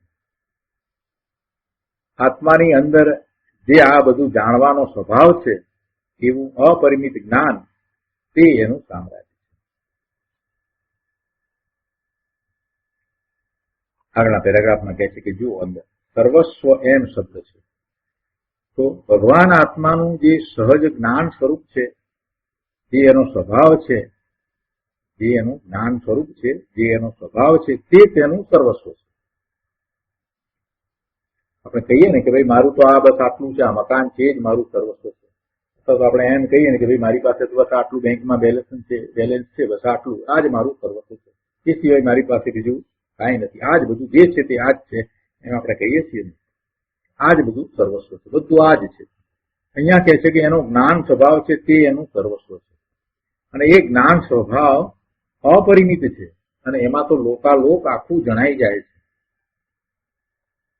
S2: આત્માની અંદર જે આ બધું જાણવાનો સ્વભાવ છે એવું અપરિમિત જ્ઞાન, તે એનું સામ્રાજ્ય છે. આગળના પેરેગ્રાફમાં કહે છે કે જો અંદર સર્વસ્વ એમ શબ્દ છે, તો ભગવાન આત્માનું જે સહજ જ્ઞાન સ્વરૂપ છે, જે એનો સ્વભાવ છે, જે એનું જ્ઞાન સ્વરૂપ છે, જે એનો સ્વભાવ છે, તે તેનું સર્વસ્વ છે. આપણે કહીએ ને કે ભાઈ મારું તો આ બસ આટલું છે, આ મકાન છે જ મારું સર્વસ્વ છે, અથવા તો આપણે એમ કહીએ ને કે ભાઈ મારી પાસે તો બસ આટલું બેંકમાં બેલેન્સ છે, બસ આટલું, આ જ મારું સર્વસ્વ છે, એ સિવાય મારી પાસે બીજું કાંઈ નથી, આ જ બધું જે છે તે આ જ છે, એમ આપણે કહીએ છીએ ને, આ જ બધું સર્વસ્વ છે, બધું આ જ છે. અહીંયા કહે છે કે એનો જ્ઞાન સ્વભાવ છે તે એનું સર્વસ્વ છે, અને એ જ્ઞાન સ્વભાવ અપરિમિત છે, અને એમાં તો લોકાલોક આખું જણાઈ જાય છે.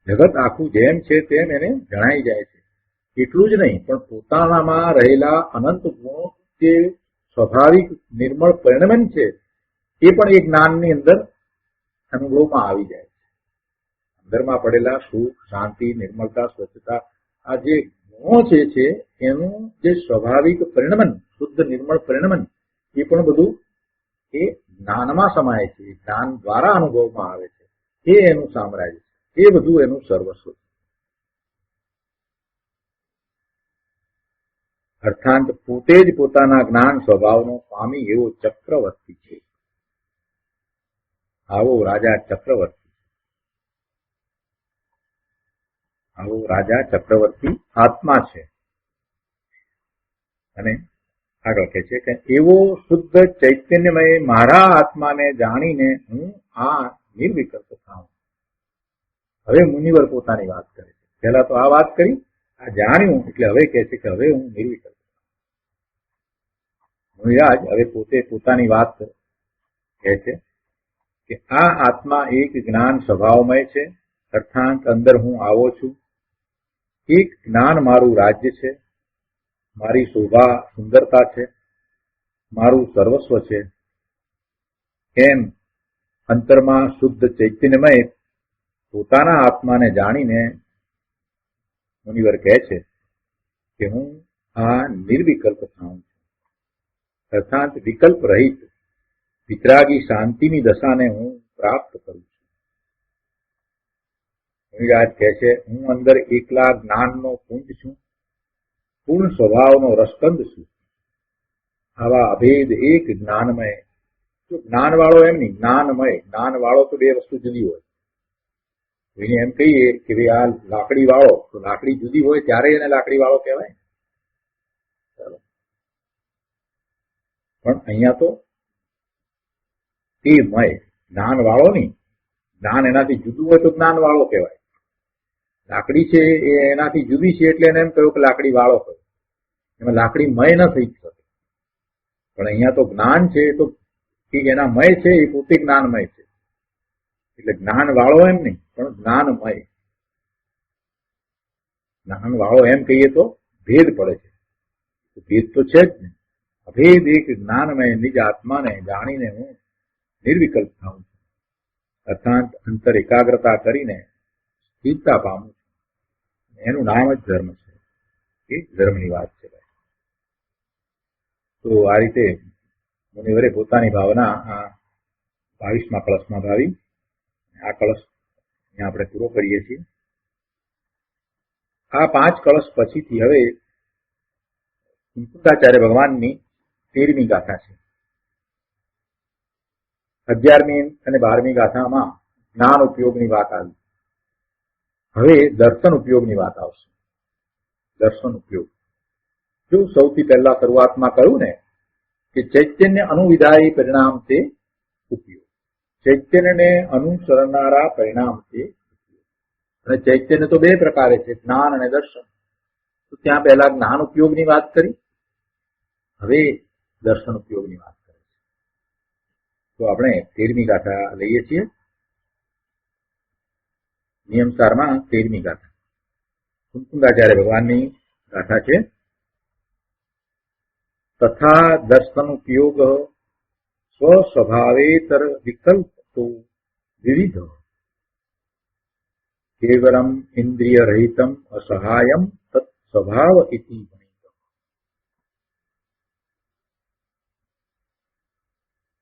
S2: જગત આખું જેમ છે તેમ એને જણાઈ જાય છે. એટલું જ નહીં, પણ પોતાનામાં રહેલા અનંત ગુણો જે સ્વાભાવિક નિર્મળ પરિણમન છે, એ પણ એ જ્ઞાનની અંદર અનુભવમાં આવી જાય છે. અંદરમાં પડેલા સુખ, શાંતિ, નિર્મળતા, સ્વચ્છતા, આ જે ગુણો છે એનું જે સ્વાભાવિક પરિણમન, શુદ્ધ નિર્મળ પરિણમન, એ પણ બધું એ જ્ઞાનમાં સમાય છે, જ્ઞાન દ્વારા અનુભવમાં આવે છે. એ એનું સામ્રાજ્ય છે, એ બધું એનું સર્વસ્વ છે. અર્થાંત પોતે જ પોતાના જ્ઞાન સ્વભાવનો સ્વામી એવો ચક્રવર્તી છે. આવો રાજા ચક્રવર્તી, આવો રાજા ચક્રવર્તી આત્મા છે. અને આગળ કહે છે કે એવો શુદ્ધ ચૈતન્યમય મારા આત્માને જાણીને હું આ નિર્વિકલ્પ થાઉં. હવે મુનિવર પોતાની વાત કરે છે. પહેલા તો આ વાત કરી, આ જાણ્યું, એટલે હવે કહે છે કે હવે હું નિર્વિકલ્પ. મુનિરાજ હવે પોતે પોતાની વાત કહે છે કે આ આત્મા એક જ્ઞાન સ્વભાવમય છે, અર્થાત અંદર હું આવો છું. એક જ્ઞાન મારું રાજ્ય છે, મારી શોભા સુંદરતા છે, મારું સર્વસ્વ છે. એમ અંતરમાં શુદ્ધ ચૈતન્યમય પોતાના આત્માને જાણીને મુનિવર કહે છે કે હું આ નિર્વિકલ્પ થાઉં છું, અર્થાત વિકલ્પ રહિત વિતરાગી શાંતિની દશાને હું પ્રાપ્ત કરું છું. મુનિરાજ કહે છે, હું અંદર એકલા જ્ઞાનનો પુંજ છું, પૂર્ણ સ્વભાવનો રસકંદ છું. આવા અભેદ એક જ્ઞાનમય, જો જ્ઞાનવાળો એમ નહીં, જ્ઞાનમય. જ્ઞાનવાળો તો બે વસ્તુ જુદી હોય. એને એમ કહીએ કે ભાઈ આ લાકડી વાળો, તો લાકડી જુદી હોય ત્યારે એને લાકડી વાળો કહેવાય. ચાલો, પણ અહીંયા તો એ મય, જ્ઞાન વાળો નહીં. જ્ઞાન એનાથી જુદું હોય તો જ્ઞાન વાળો કહેવાય. લાકડી છે એ એનાથી જુદી છે એટલે એને એમ કહ્યું કે લાકડી વાળો કહ્યું. એમાં લાકડી મય ન થઈ શકે. પણ અહીંયા તો જ્ઞાન છે તો એના મય છે, એ પોતે જ્ઞાનમય છે. એટલે જ્ઞાન વાળો એમ નહીં, પણ જ્ઞાનમય. જ્ઞાન વાળો એમ કહીએ તો ભેદ પડે છે. ભેદ તો છે જ ને. અભેદ એક જ્ઞાનમય નિજ આત્માને જાણીને હું નિર્વિકલ્પ થાઉં છું, અર્થાત અંતર એકાગ્રતા કરીને સ્થિરતા પામું છું. એનું નામ જ ધર્મ છે. એ ધર્મની વાત છે. તો આ રીતે મુનિવરે પોતાની ભાવના આ 22મા કળશમાં ભાવી. આ કળશ અહીંયા આપણે પૂરો કરીએ છીએ. આ 5 કળશ પછીથી હવે મુક્તાચાર્ય ભગવાનની 13મી ગાથા છે. 11મી અને 12મી ગાથામાં જ્ઞાન ઉપયોગની વાત આવી. હવે દર્શન ઉપયોગની વાત આવશે. દર્શન ઉપયોગ જો સૌથી પહેલા શરૂઆતમાં કહ્યું ને કે ચૈતન્ય અનુવિધાયી પરિણામ તે ઉપયોગ. ચૈતન્યને અનુસરનારા પરિણામ તે ઉપયોગ. અને ચૈતન્ય તો બે પ્રકારે છે, જ્ઞાન અને દર્શન. તો ત્યાં પહેલા જ્ઞાન ઉપયોગની વાત કરી, હવે દર્શન ઉપયોગની વાત કરે છે. તો આપણે 13મી ગાથા લઈએ છીએ. નિયમસારમાં 13મી ગાથા કુંકુંદાચાર્ય ભગવાનની ગાથા છે. તથા દર્શન ઉપયોગ સ્વસ્વભાવેતર વિકલ્પ તો વિવિધ કેવલમ ઇન્દ્રિય રહિતમ અસહાયમ તત્ સ્વભાવ ઇતિ ગણિત.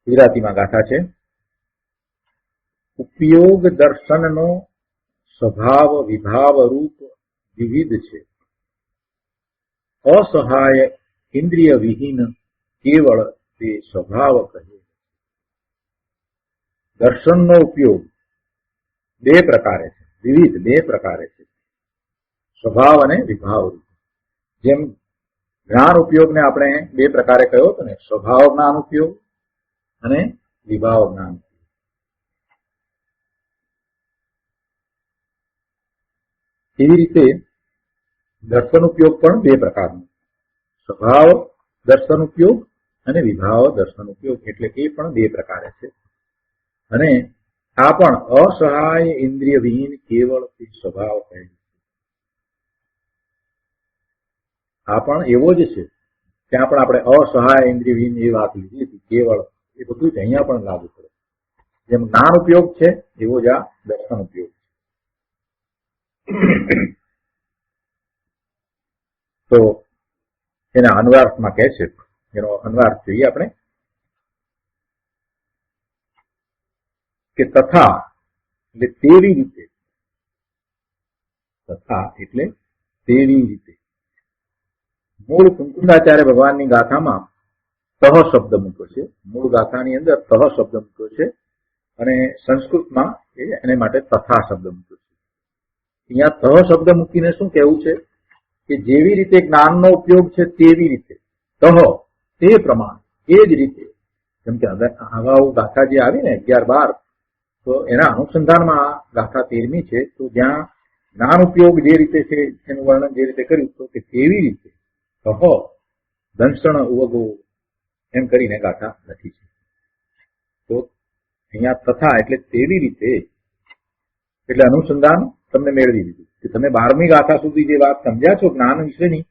S2: ગુજરાતીમાં ગાથા છે. ઉપયોગ દર્શનનો સ્વભાવ વિભાવ રૂપ વિવિધ છે. અસહાય ઇન્દ્રિય વિહીન કેવળ તે સ્વભાવ કહે. દર્શનનો ઉપયોગ બે પ્રકારે છે, વિવિધ બે પ્રકારે છે, સ્વભાવ અને વિભાવ રૂપ. જેમ જ્ઞાન ઉપયોગને આપણે બે પ્રકારે કહ્યો હતો ને, સ્વભાવ જ્ઞાન ઉપયોગ અને વિભાવ જ્ઞાન ઉપયોગ. એવી રીતે દર્શન ઉપયોગ પણ બે પ્રકારનો, સ્વભાવ દર્શન ઉપયોગ અને વિભાવ દર્શન ઉપયોગ. એટલે એ પણ બે પ્રકારે છે. અને આ પણ અસહાય ઇન્દ્રિય વિહીન કેવળ સ્વભાવ કહે છે. આ પણ એવો જ છે. ત્યાં પણ આપણે અસહાય ઇન્દ્રિય વિહીન એ વાત લીધી હતી. કેવળ એ બધું જ અહીંયા પણ લાગુ પડે. જેમ જ્ઞાન ઉપયોગ છે એવો જ આ દર્શન ઉપયોગ છે. તો એના અન્વયાર્થમાં કહે છે, એનો અન્વયાર્થ જોઈએ આપણે કે તથા એટલે તેવી રીતે, તથા એટલે તેવી રીતે. મૂળ કુંકુંદાચાર્ય ભગવાનની ગાથામાં તહ શબ્દ મૂક્યો છે. મૂળ ગાથાની અંદર તહ શબ્દ મૂક્યો છે અને સંસ્કૃતમાં એને માટે તથા શબ્દ મૂક્યો છે. અહીંયા તહ શબ્દ મૂકીને શું કહેવું છે કે જેવી રીતે જ્ઞાનનો ઉપયોગ છે તેવી રીતે, તહ તે પ્રમાણે, એ જ રીતે. જેમ કે અગાઉ ગાથા જે આવી ને 11-12, તો એના અનુસંધાનમાં આ ગાથા 13મી છે. તો જ્યાં જ્ઞાન ઉપયોગ જે રીતે છે એનું વર્ણન જે રીતે કર્યું, તો કે તેવી રીતે તહ દંશણ ઉવગો એમ કરીને ગાથા લખી છે. તો અહીંયા તથા એટલે તેવી રીતે, એટલે અનુસંધાન તમને મેળવી દીધું કે તમે 12મી ગાથા સુધી જે વાત સમજ્યા છો જ્ઞાન વિશેની,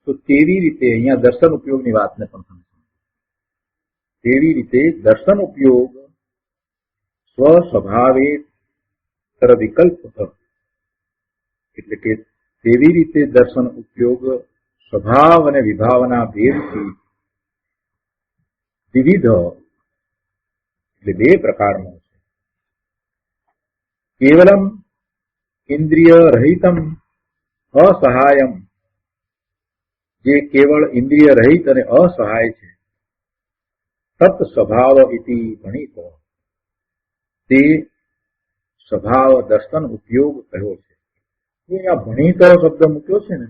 S2: તો તેવી રીતે અહીંયા દર્શન ઉપયોગની વાતને પણ સમજો. તેવી રીતે દર્શન ઉપયોગ સ્વ સ્વભાવે તર વિકલ્પ, એટલે કે તેવી રીતે દર્શન ઉપયોગ સ્વભાવ અને વિભાવના ભેદથી વિવિધ, એટલે 2 પ્રકારનો છે. કેવલમ ઇન્દ્રિય રહિતમ અસહાયમ, જે કેવળ ઇન્દ્રિય રહિત અને અસહાય છે, તત સ્વભાવ ઇતિ ભણિત, તે સ્વભાવ દર્શન ઉપયોગ કહ્યો છે. અહીંયા ભણિત શબ્દ મૂક્યો છે ને,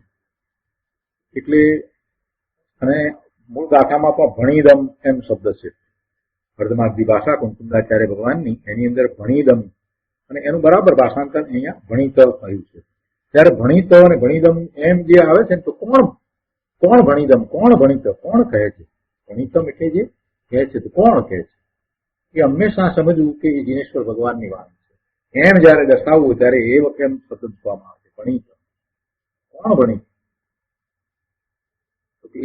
S2: એટલે અને મૂળ ગાથામાં પણ ભણીદમ એમ શબ્દ છે. વર્ધમાનની ભાષા કુંકુંદાચાર્ય ભગવાનની, એની અંદર ભણીદમ, અને એનું બરાબર ભાષાંતર અહીંયા ભણીત થયું છે. ત્યારે ભણીત અને ભણીદમ એમ જે આવે છે ને, તો કોણ ભણીદમ, કોણ ભણીત, કોણ કહે છે? ભણીતમ એટલે જે કહે છે તો કોણ કહે છે? એ હંમેશા સમજવું કે એ જીનેશ્વર ભગવાનની વાત છે. એમ જયારે દર્શાવવું ત્યારે એ વખતે એમ શબ્દ મૂકવામાં આવે છે, ભણીત. કોણ ભણીત?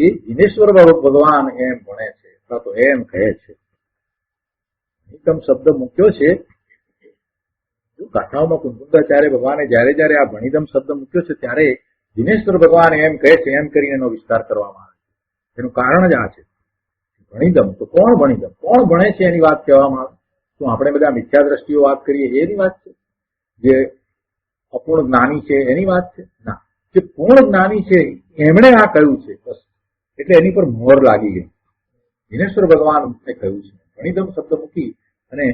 S2: એ જીનેશ્વર ભગવાન એમ ભણે છે અથવા તો એમ કહે છે. ભણીતમ શબ્દ મૂક્યો છે. ગાથાઓમાં કુંકુંદાચાર્ય ભગવાને જયારે આ ભણીદમ શબ્દ મૂક્યો છે ત્યારે દિનેશ્વર ભગવાન એમ કહે છે એમ કરીને એનો વિસ્તાર કરવામાં આવે છે. એનું કારણ જ આ છે. ભણીદમ તો કોણ ભણીદમ, કોણ ભણે છે એની વાત કહેવામાં આવે. તો આપણે બધા મિથ્યા દ્રષ્ટિઓ વાત કરીએ એની વાત છે? જે અપૂર્ણ જ્ઞાની છે એની વાત છે? ના, જે પૂર્ણ જ્ઞાની છે એમણે આ કહ્યું છે, બસ. એટલે એની પર મોહર લાગી ગઈ. દિનેશ્વર ભગવાન કહ્યું છે. ભણીદમ શબ્દ મૂકી અને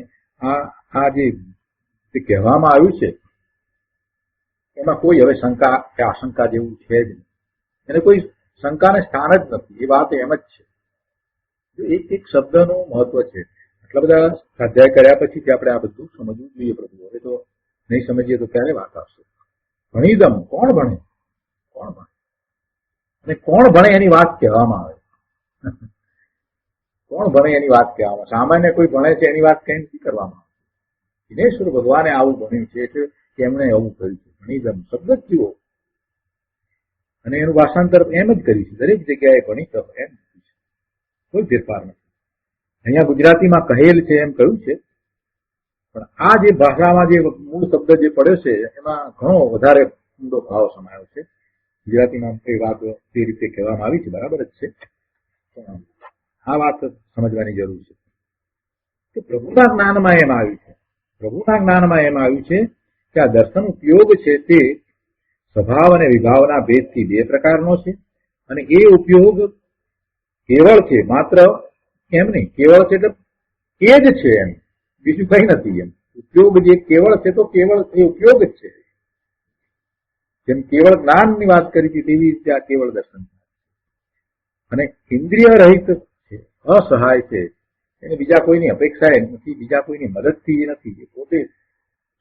S2: આ જે કહેવામાં આવ્યું છે એમાં કોઈ હવે શંકા કે આશંકા જેવું છે જ નહીં. એને કોઈ શંકાને સ્થાન જ નથી. એ વાત એમ જ છે. એક શબ્દનું મહત્વ છે. આટલા બધા સ્વાધ્યાય કર્યા પછી આપણે આ બધું સમજવું જોઈએ પ્રભુ. હવે તો નહીં સમજીએ તો ક્યારે વાત આવશે? ભણીદમ, કોણ ભણે, કોણ ભણે અને કોણ ભણે એની વાત કહેવામાં આવે. કોણ ભણે એની વાત કહેવામાં, સામાન્ય કોઈ ભણે છે એની વાત કઈ નથી કરવામાં આવે. દિનેશ્વર ભગવાને આવું ભણ્યું છે એટલે એમણે આવું કહ્યું છે. ભણીદમ શબ્દ જ જુઓ, અને એનું ભાષાંતર એમ જ કર્યું છે. દરેક જગ્યાએ ભણીત એમ કોઈ ફેરફાર નથી. અહીંયા ગુજરાતીમાં કહેલ છે એમ કહ્યું છે, પણ આ જે ભાષામાં જે મૂળ શબ્દ જે પડ્યો છે એમાં ઘણો વધારે ઊંડો ભાવ સમાયો છે. ગુજરાતીમાં એ વાત તે રીતે કહેવામાં આવી છે, બરાબર જ છે, પણ આ વાત સમજવાની જરૂર છે કે પ્રભુના જ્ઞાનમાં એમ આવ્યું છે. પ્રભુના જ્ઞાનમાં એમ આવ્યું છે કે આ દર્શન ઉપયોગ છે તે સ્વભાવ અને વિભાવના ભેદથી 2 પ્રકારનો છે. અને એ ઉપયોગ કેવળ છે, માત્ર એમ નહીં, કેવળ છે એટલે એ જ છે, એમ બીજું કઈ નથી. એમ ઉપયોગ જે કેવળ છે તો કેવળ એ ઉપયોગ જ છે. જેમ કેવળ જ્ઞાનની વાત કરી હતી તેવી રીતે આ કેવળ દર્શન. અને ઇન્દ્રિય રહિત છે, અસહાય છે. એને બીજા કોઈની અપેક્ષા નથી, બીજા કોઈની મદદથી નથી. એ પોતે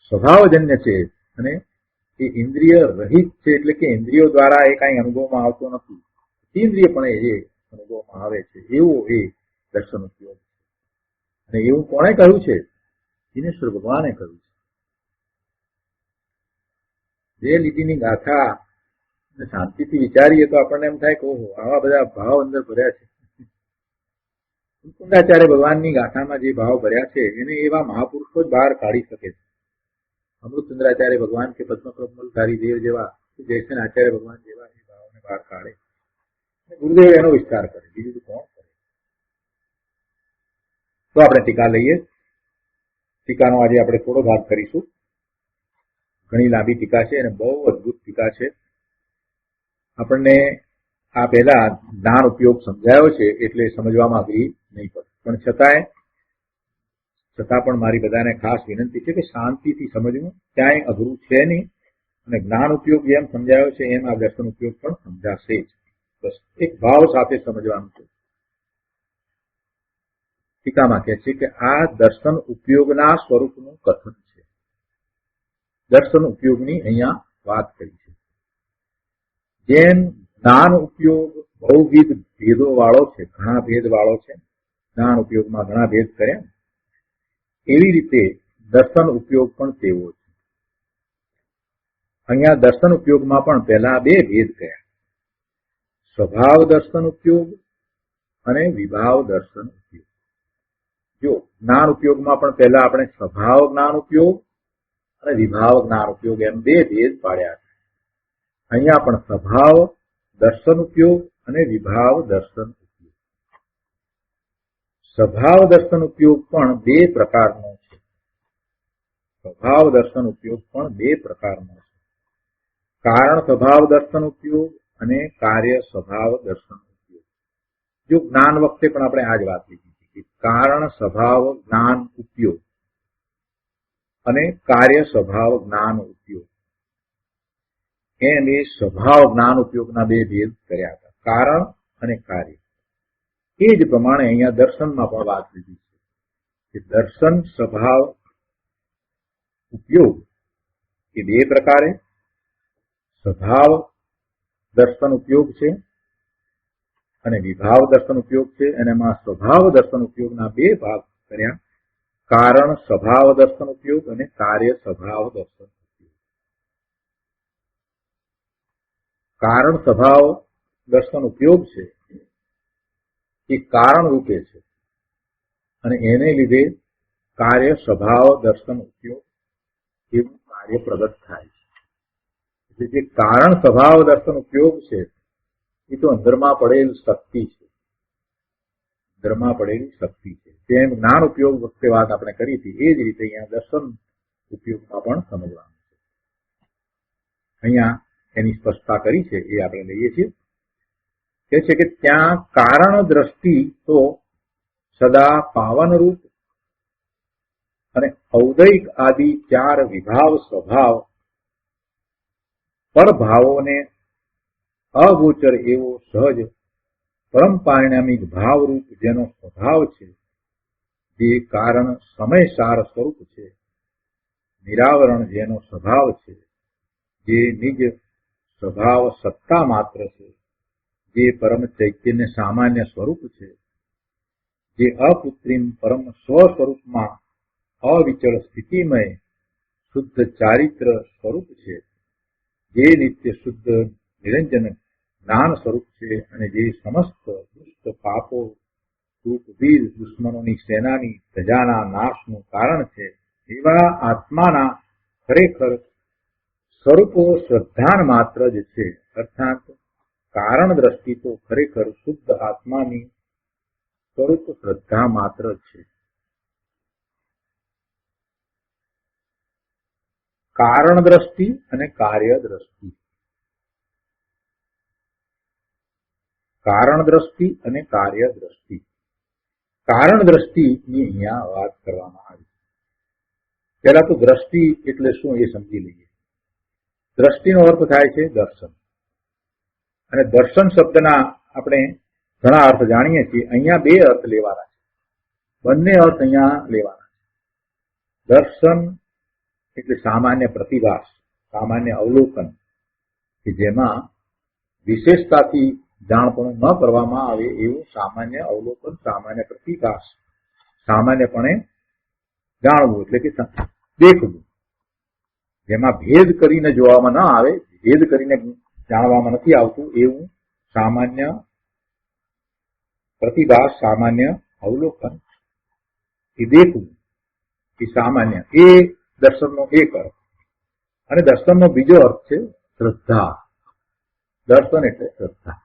S2: સ્વભાવજન્ય છે અને એ ઇન્દ્રિય રહિત છે, એટલે કે ઇન્દ્રિયો દ્વારા એ કઈ અનુભવમાં આવતો નથી. ઇન્દ્રિય પણ એ અનુભવમાં આવે છે એવો એ દર્શન ઉપયોગ. અને એવું કોણે કહ્યું છે? દિનેશ્વર ભગવાને કહ્યું છે. જે લીટીની ગાથા શાંતિથી વિચારીએ તો આપણને એમ થાય કે ઓહો, આવા બધા ભાવ અંદર ભર્યા છે. કુંકુંદાચાર્ય ભગવાનની ગાથામાં જે ભાવ ભર્યા છે એને એવા મહાપુરુષો જ બહાર કાઢી શકે છે. અમૃતચંદ્રાચાર્ય ભગવાન કે પદ્મપ્રભુલધારી દેવ જેવા, જયસેન આચાર્ય ભગવાન જેવા એ ભાવને બહાર કાઢે. ગુરુદેવ એનો વિસ્તાર કરે, બીજું તો કોણ કરે? તો આપણે ટીકા લઈએ. ટીકાનો આજે આપણે થોડો ભાગ કરીશું. ઘણી લાંબી ટીકા છે અને બહુ અદભુત ટીકા છે. આપણને આ પહેલા જ્ઞાન ઉપયોગ સમજાયો છે એટલે સમજવામાં અઘરી નહીં પડે, પણ છતાં પણ મારી બધાને ખાસ વિનંતી છે કે શાંતિથી સમજવું. ક્યાંય અઘરું છે નહીં. અને જ્ઞાન ઉપયોગ જેમ સમજાયો છે એમ આ દર્શન ઉપયોગ પણ સમજાશે જ. બસ એક ભાવ સાથે સમજવાનું છે. ટીકામાં કહે છે કે આ દર્શન ઉપયોગના સ્વરૂપનું કથન છે. દર્શન ઉપયોગની અહીંયા વાત કરી છે. જેમ જ્ઞાન ઉપયોગ બહુવિધ ભેદો વાળો છે, ઘણા ભેદ વાળો છે, જ્ઞાન ઉપયોગમાં ઘણા ભેદ કર્યા, એવી રીતે દર્શન ઉપયોગ પણ તેવો છે. અહીંયા દર્શન ઉપયોગમાં પણ પહેલા બે ભેદ કયા, સ્વભાવ દર્શન ઉપયોગ અને વિભાવ દર્શન ઉપયોગ. જો જ્ઞાન ઉપયોગમાં પણ પહેલા આપણે સ્વભાવ જ્ઞાન ઉપયોગ અને વિભાવ જ્ઞાન ઉપયોગ એમ બે ભેદ પાડ્યા છે. અહીંયા પણ સ્વભાવ દર્શન ઉપયોગ અને વિભાવ દર્શન ઉપયોગ. સ્વભાવ દર્શન ઉપયોગ પણ બે પ્રકારનો છે. સ્વભાવ દર્શન ઉપયોગ પણ બે પ્રકારનો છે, કારણ સ્વભાવ દર્શન ઉપયોગ અને કાર્ય સ્વભાવ દર્શન ઉપયોગ. જો જ્ઞાન વખતે પણ આપણે આ જ વાત લીધી હતી કે કારણ સ્વભાવ જ્ઞાન ઉપયોગ અને કાર્ય સ્વભાવ જ્ઞાન ઉપયોગ એમ એ સ્વભાવ જ્ઞાન ઉપયોગના બે ભેદ કર્યા હતા, કારણ અને કાર્ય. એ જ પ્રમાણે અહીંયા દર્શનમાં પણ વાત લીધી છે કે દર્શન સ્વભાવ ઉપયોગ એ બે પ્રકારે સ્વભાવ દર્શન ઉપયોગ છે અને વિભાવ દર્શન ઉપયોગ છે. અને એમાં સ્વભાવ દર્શન ઉપયોગના બે ભાગ કર્યા, કારણ સ્વભાવ દર્શન ઉપયોગ અને કાર્ય સ્વભાવ દર્શન ઉપયોગ. કારણ સ્વભાવ દર્શન ઉપયોગ છે એ કારણ રૂપે છે અને એને લીધે કાર્ય સ્વભાવ દર્શન ઉપયોગ એવું કાર્ય પ્રગટ થાય છે. એટલે જે કારણ સ્વભાવ દર્શન ઉપયોગ છે એ તો અંદરમાં પડેલ શક્તિ છે, અંદરમાં પડેલી શક્તિ છે. જેમ જ્ઞાન ઉપયોગ વખતે વાત આપણે કરી હતી એ જ રીતે અહીંયા દર્શન ઉપયોગમાં પણ સમજવાનું છે. અહીંયા એની સ્પષ્ટતા કરી છે એ આપણે લઈએ છીએ. કે છે કે ત્યાં કારણ દ્રષ્ટિ તો સદા પાવનરૂપ અને ઔદૈક આદિ ચાર વિભાવ સ્વભાવ પરભાવોને અગોચર એવો સહજ પરમ પારિણામિક ભાવરૂપ જેનો સ્વભાવ છે, જે કારણ સમયસાર સ્વરૂપ છે, નિરાવરણ જેનો સ્વભાવ છે, જે નિજ સ્વભાવ સત્તા માત્ર છે, જે પરમ ચૈતન્ય સામાન્ય સ્વરૂપ છે, જે અકૃત્રિમ પરમ સ્વ સ્વરૂપમાં અવિચળ સ્થિતિમય શુદ્ધ ચારિત્ર સ્વરૂપ છે, જે નિત્ય શુદ્ધ નિરંજન જ્ઞાન સ્વરૂપ છે અને જે સમસ્ત દુષ્ટ પાપો રૂપ વીર દુશ્મનોની સેનાની પ્રજાના નાશનું કારણ છે, એવા આત્માના ખરેખર સ્વરૂપો શ્રદ્ધાન માત્ર જ છે. અર્થાત કારણ દ્રષ્ટિ તો ખરેખર શુદ્ધ આત્માની સ્વરૂપ શ્રદ્ધા માત્ર છે. કારણ દ્રષ્ટિ અને કાર્ય દ્રષ્ટિ. કારણ દ્રષ્ટિ અને કાર્ય દ્રષ્ટિ. કારણ દ્રષ્ટિની અહીંયા વાત કરવામાં આવી. પહેલા તો દ્રષ્ટિ એટલે શું એ સમજી લઈએ. દ્રષ્ટિનો અર્થ થાય છે દર્શન, અને દર્શન શબ્દના આપણે ઘણા અર્થ જાણીએ છીએ. અહીંયા બે અર્થ લેવાના છે, બંને અર્થ અહીંયા લેવાના છે. દર્શન એટલે સામાન્ય પ્રતિભાસ, સામાન્ય અવલોકન કે જેમાં વિશેષતાથી જાણપણું ન કરવામાં આવે એવું સામાન્ય અવલોકન, સામાન્ય પ્રતિભાસ, સામાન્યપણે જાણવું એટલે કે દેખવું, જેમાં ભેદ કરીને જોવામાં ન આવે, ભેદ કરીને જાણવામાં નથી આવતું એવું સામાન્ય પ્રતિભાસ, સામાન્ય અવલોકન, એ દેખવું એ સામાન્ય, એ દર્શનનો એક અર્થ. અને દર્શનનો બીજો અર્થ છે શ્રદ્ધા. દર્શન એટલે શ્રદ્ધા.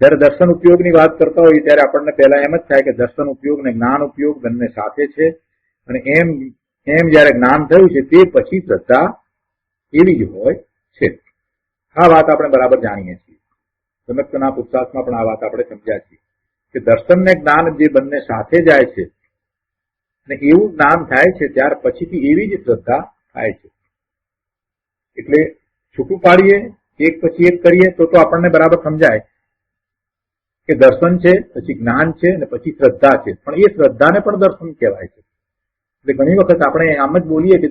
S2: જયારે દર્શન ઉપયોગની વાત કરતા હોઈએ ત્યારે આપણને પહેલા એમ જ થાય કે દર્શન ઉપયોગ ને જ્ઞાન ઉપયોગ બંને સાથે છે, અને એમ જયારે જ્ઞાન થયું છે તે પછી શ્રદ્ધા એવી જ હોય છે. આ વાત આપણે બરાબર જાણીએ છીએ. સમક્ષના પુરુષાર્થમાં પણ આ વાત આપણે સમજ્યા છીએ કે દર્શન ને જ્ઞાન જે બંને સાથે જાય છે અને એવું જ્ઞાન થાય છે ત્યાર પછીથી એવી જ શ્રદ્ધા થાય છે. એટલે છૂટું પાડીએ, એક પછી એક કરીએ તો આપણને બરાબર સમજાય કે દર્શન છે, પછી જ્ઞાન છે અને પછી શ્રદ્ધા છે. પણ એ શ્રદ્ધાને પણ દર્શન કહેવાય છે. એટલે ઘણી વખત આપણે આમ જ બોલીએ કે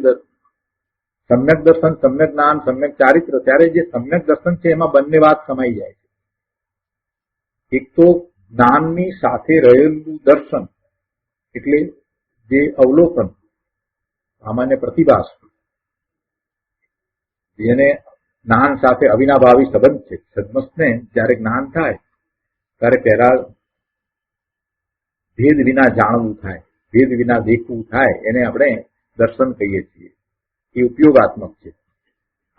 S2: સમ્યક દર્શન, સમ્યક જ્ઞાન, સમ્યક ચારિત્ર, ત્યારે જે સમ્યક દર્શન છે એમાં બંને વાત સમાઈ જાય છે. એક તો જ્ઞાનની સાથે રહેલું દર્શન એટલે જે અવલોકન, સામાન્ય પ્રતિભાસ, જેને જ્ઞાન સાથે અવિનાભાવી સંબંધ છે. સદમસ્તને જયારે જ્ઞાન થાય ત્યારે પહેલા ભેદ વિના જાણવું થાય, ભેદ વિના દેખવું થાય, એને આપણે દર્શન કહીએ છીએ. એ ઉપયોગાત્મક છે.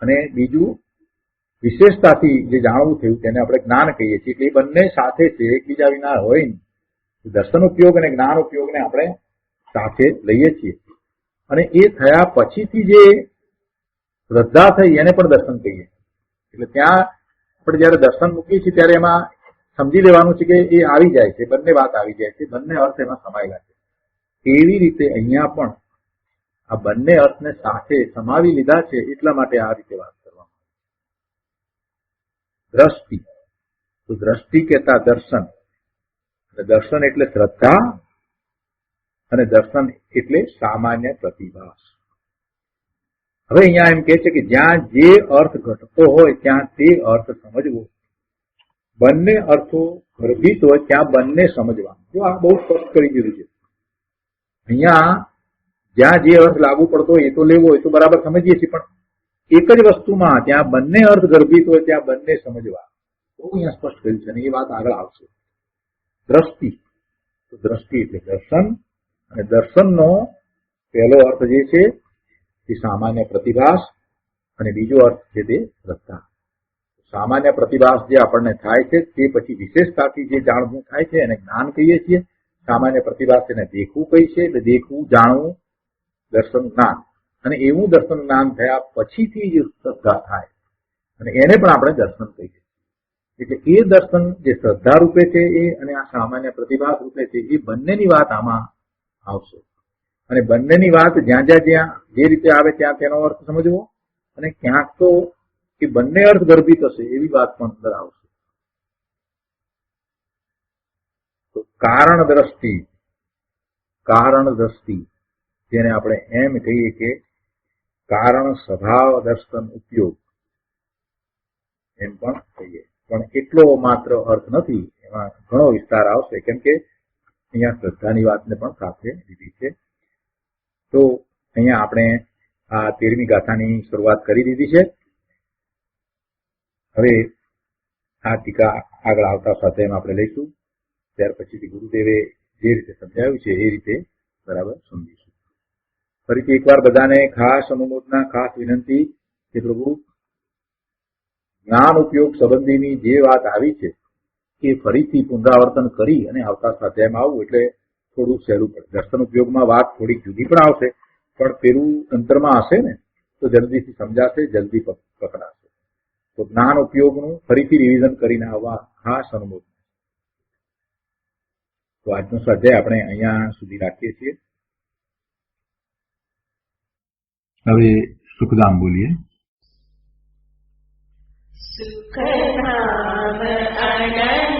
S2: અને બીજું વિશેષતાથી જે જાણવું થયું તેને આપણે જ્ઞાન કહીએ છીએ. કે એ બંને સાથે છે, એકબીજા વિના હોય ને. દર્શન ઉપયોગ અને જ્ઞાન ઉપયોગને આપણે સાથે લઈએ છીએ. અને એ થયા પછીથી જે શ્રદ્ધા થઈ એને પણ દર્શન કહીએ. એટલે ત્યાં આપણે જયારે દર્શન મૂકીએ છીએ ત્યારે એમાં સમજી લેવાનું છે કે એ આવી જાય છે, બંને વાત આવી જાય છે, બંને અર્થ એમાં સમાયેલા છે. એવી રીતે અહીંયા પણ આ બંને અર્થને સાથે સમાવી લીધા છે. એટલા માટે આ રીતે વાત કરવામાં દ્રષ્ટિ. તો દ્રષ્ટિ કહેતા દર્શન, અને દર્શન એટલે શ્રદ્ધા, અને દર્શન એટલે સામાન્ય પ્રતિભાસ. હવે અહીંયા એમ કે છે કે જ્યાં જે અર્થ ઘટતો હોય ત્યાં તે અર્થ સમજવો, બંને અર્થો ગર્ભિત હોય ત્યાં બંને સમજવા. જો આ બહુ સ્પષ્ટ કરી દીધું છે. અહીંયા જ્યાં જે અર્થ લાગુ પડતો હોય એ તો લેવો, એ તો બરાબર સમજીએ છીએ, પણ એક જ વસ્તુમાં જ્યાં બંને અર્થ ગર્ભિત હોય ત્યાં બંને સમજવા, બહુ અહીંયા સ્પષ્ટ કર્યું છે. અને એ વાત આગળ આવશે. દ્રષ્ટિ, તો દ્રષ્ટિ એટલે દર્શન, અને દર્શનનો પહેલો અર્થ જે છે તે સામાન્ય પ્રતિભાસ, અને બીજો અર્થ છે તે શ્રદ્ધા. સામાન્ય પ્રતિભાસ જે આપણને થાય છે તે પછી વિશેષતાથી જે જાણવું થાય છે એને જ્ઞાન કહીએ છીએ. સામાન્ય પ્રતિભાસ એને દેખવું કહીએ છીએ. એટલે દેખવું, જાણવું, દર્શન, જ્ઞાન. અને એવું દર્શન જ્ઞાન થયા પછીથી જે શ્રદ્ધા થાય અને એને પણ આપણે દર્શન કહીએ. એટલે એ દર્શન જે શ્રદ્ધા રૂપે છે એ, અને આ સામાન્ય પ્રતિભાસ રૂપે છે, એ બંનેની વાત આમાં આવશે. અને બંનેની વાત જ્યાં જે રીતે આવે ત્યાં તેનો અર્થ સમજવો, અને ક્યાંક તો એ બંને અર્થ ગર્ભિત હશે એવી વાત પણ અંદર આવશે. તો કારણ દ્રષ્ટિ જેને આપણે એમ કહીએ કે કારણ સ્વભાવ દર્શન ઉપયોગ એમ પણ કહીએ. પણ એટલો માત્ર અર્થ નથી, એમાં ઘણો વિસ્તાર આવશે, કેમ કે અહીંયા શ્રદ્ધાની વાતને પણ સાથે લીધી છે. તો અહીંયા આપણે આ 13મી ગાથાની શરૂઆત કરી દીધી છે. હવે આ ટીકા આગળ આવતા સ્વાધ્યાયમાં આપણે લઈશું. ત્યાર પછીથી ગુરુદેવે જે રીતે સમજાવ્યું છે એ રીતે બરાબર સમજીશું. ફરીથી એકવાર બધાને ખાસ અનુમોદના, ખાસ વિનંતી કે પ્રભુ જ્ઞાન ઉપયોગ સંબંધીની જે વાત આવી છે એ ફરીથી પુનરાવર્તન કરી અને આવતા સ્વાધ્યાયમાં આવવું એટલે થોડું સહેલું પડે. દર્શન ઉપયોગમાં વાત થોડીક જુદી પણ આવશે, પણ પેલું અંતરમાં હશે ને તો જલ્દીથી સમજાશે, જલ્દી પકડાશે. તો જ્ઞાન ઉપયોગનું ફરીથી રિવિઝન કરીને આવવા ખાસ અનુમોદન. તો આજનો સ્વાધ્યાય આપણે અહીંયા સુધી રાખીએ છીએ. હવે સુખધામ બોલીએ.
S3: સુખધામ અનંત